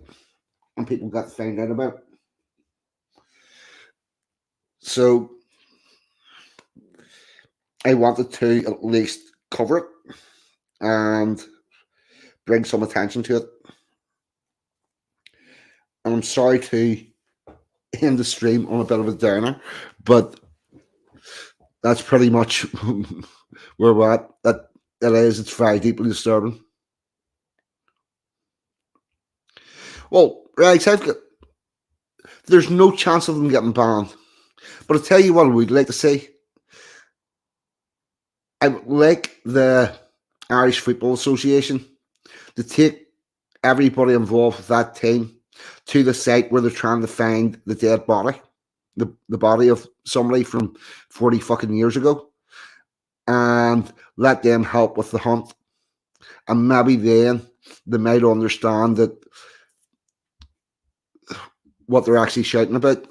and people got to find out about it. So I wanted to at least cover it and bring some attention to it. And I'm sorry to end the stream on a bit of a downer, but that's pretty much where we're at. It's very deeply disturbing. Well, right, there's no chance of them getting banned. But I'll tell you what I would like to see. I would like the Irish Football Association to take everybody involved with that team to the site where they're trying to find the dead body, the body of somebody from 40 fucking years ago, and let them help with the hunt. And maybe then they might understand that what they're actually shouting about.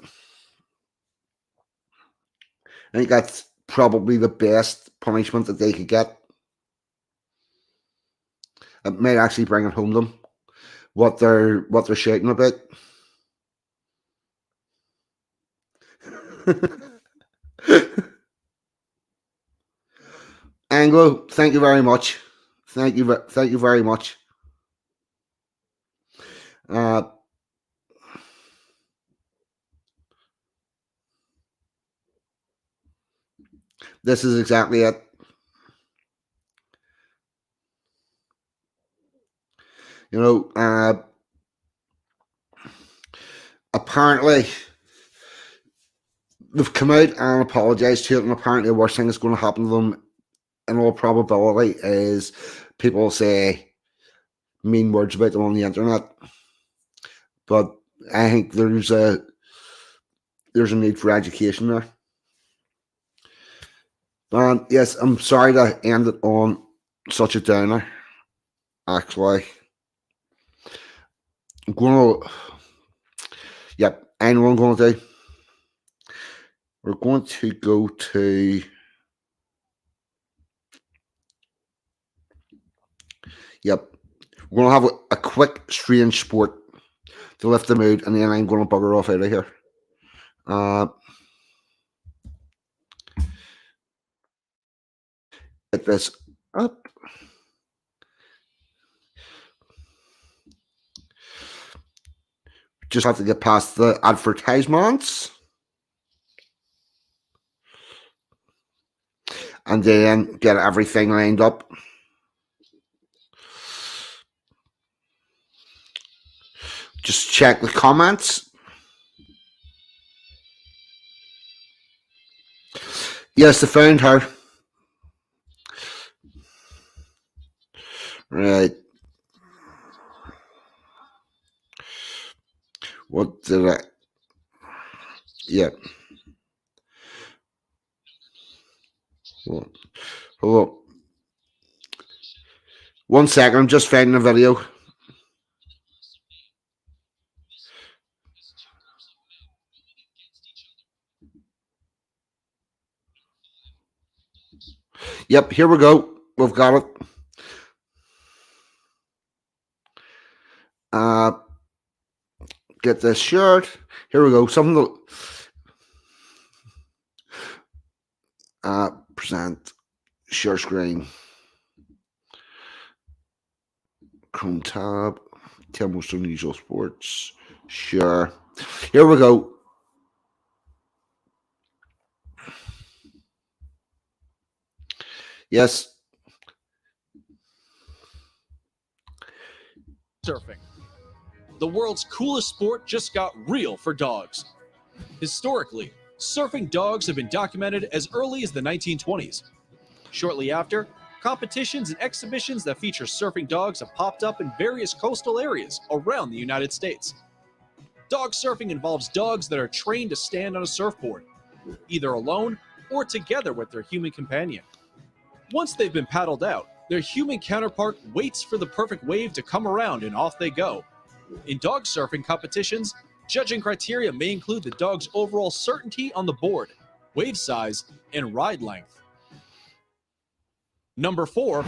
I think that's probably the best punishment that they could get. It might actually bring it home to them what they're shouting about. Anglo, thank you very much. Thank you very much. This is exactly it. You know, apparently they've come out and apologized to it, and apparently the worst thing that's going to happen to them, in all probability, is people say mean words about them on the internet. But I think there's a need for education there. And yes, I'm sorry to end it on such a downer. Actually, I'm going to. Yep, I know what I'm going to do. We're going to go to. Yep, we're going to have a quick, strange sport to lift the mood, and then I'm going to bugger off out of here. Get this up. Just have to get past the advertisements. And then get everything lined up. Just check the comments. Yes, I found her. Right. What did I? Yeah. Hold on. 1 second, I'm just finding a video. Yep, here we go. We've got it. Get this shirt. Here we go. Something to present. Share screen. Chrome tab. 10 most unusual sports. Sure. Here we go. Yes. Surfing. The world's coolest sport just got real for dogs. Historically, surfing dogs have been documented as early as the 1920s. Shortly after, competitions and exhibitions that feature surfing dogs have popped up in various coastal areas around the United States. Dog surfing involves dogs that are trained to stand on a surfboard, either alone or together with their human companion. Once they've been paddled out, their human counterpart waits for the perfect wave to come around and off they go. In dog surfing competitions, judging criteria may include the dog's overall certainty on the board, wave size, and ride length. Number 4.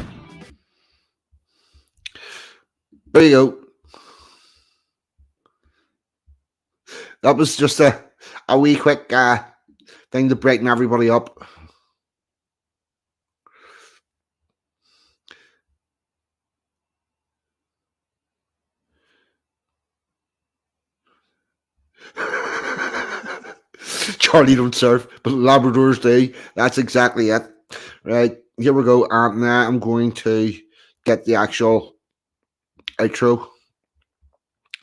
There you go. That was just a wee quick thing to brighten everybody up. Charlie don't surf, but Labradors do. That's exactly it. Right, here we go. And now I'm going to get the actual outro.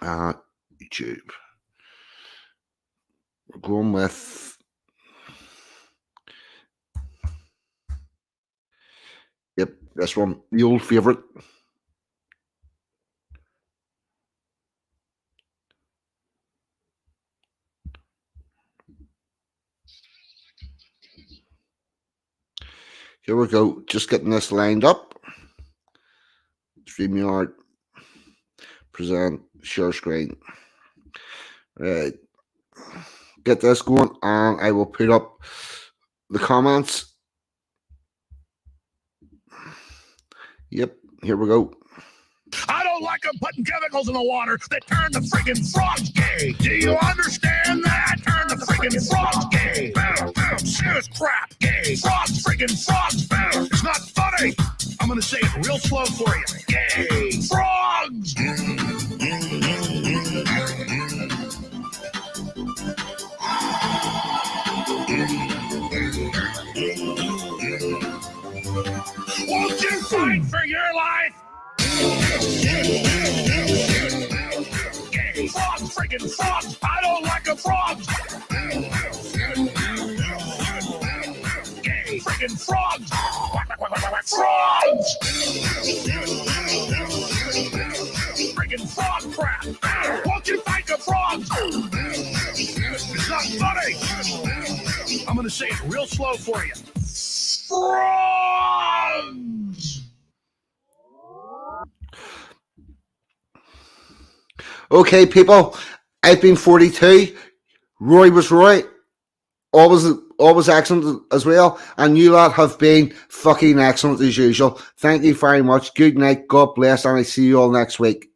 YouTube. We're going with... Yep, this one. The old favourite. Here we go. Just getting this lined up. StreamYard. Present. Share screen. Right. Get this going, and I will put up the comments. Yep. Here we go. I don't like them putting chemicals in the water that turn the friggin' frogs gay. Do you understand that? Turn the friggin' friggin' frogs gay. Serious crap gay. Frogs, friggin' frogs. It's not funny. I'm gonna say it real slow for you. Gay. Frogs. Won't you fight for your life? Gay. Frogs, friggin' frogs. I don't like a frog. Gay. Friggin' frogs. Frogs. Friggin' frog crap. Won't you fight the frogs? It's not funny. I'm gonna say it real slow for you. Frogs. Okay, people, I've been 42. Roy was right. Always excellent as well. And you lot have been fucking excellent as usual. Thank you very much. Good night. God bless. And I see you all next week.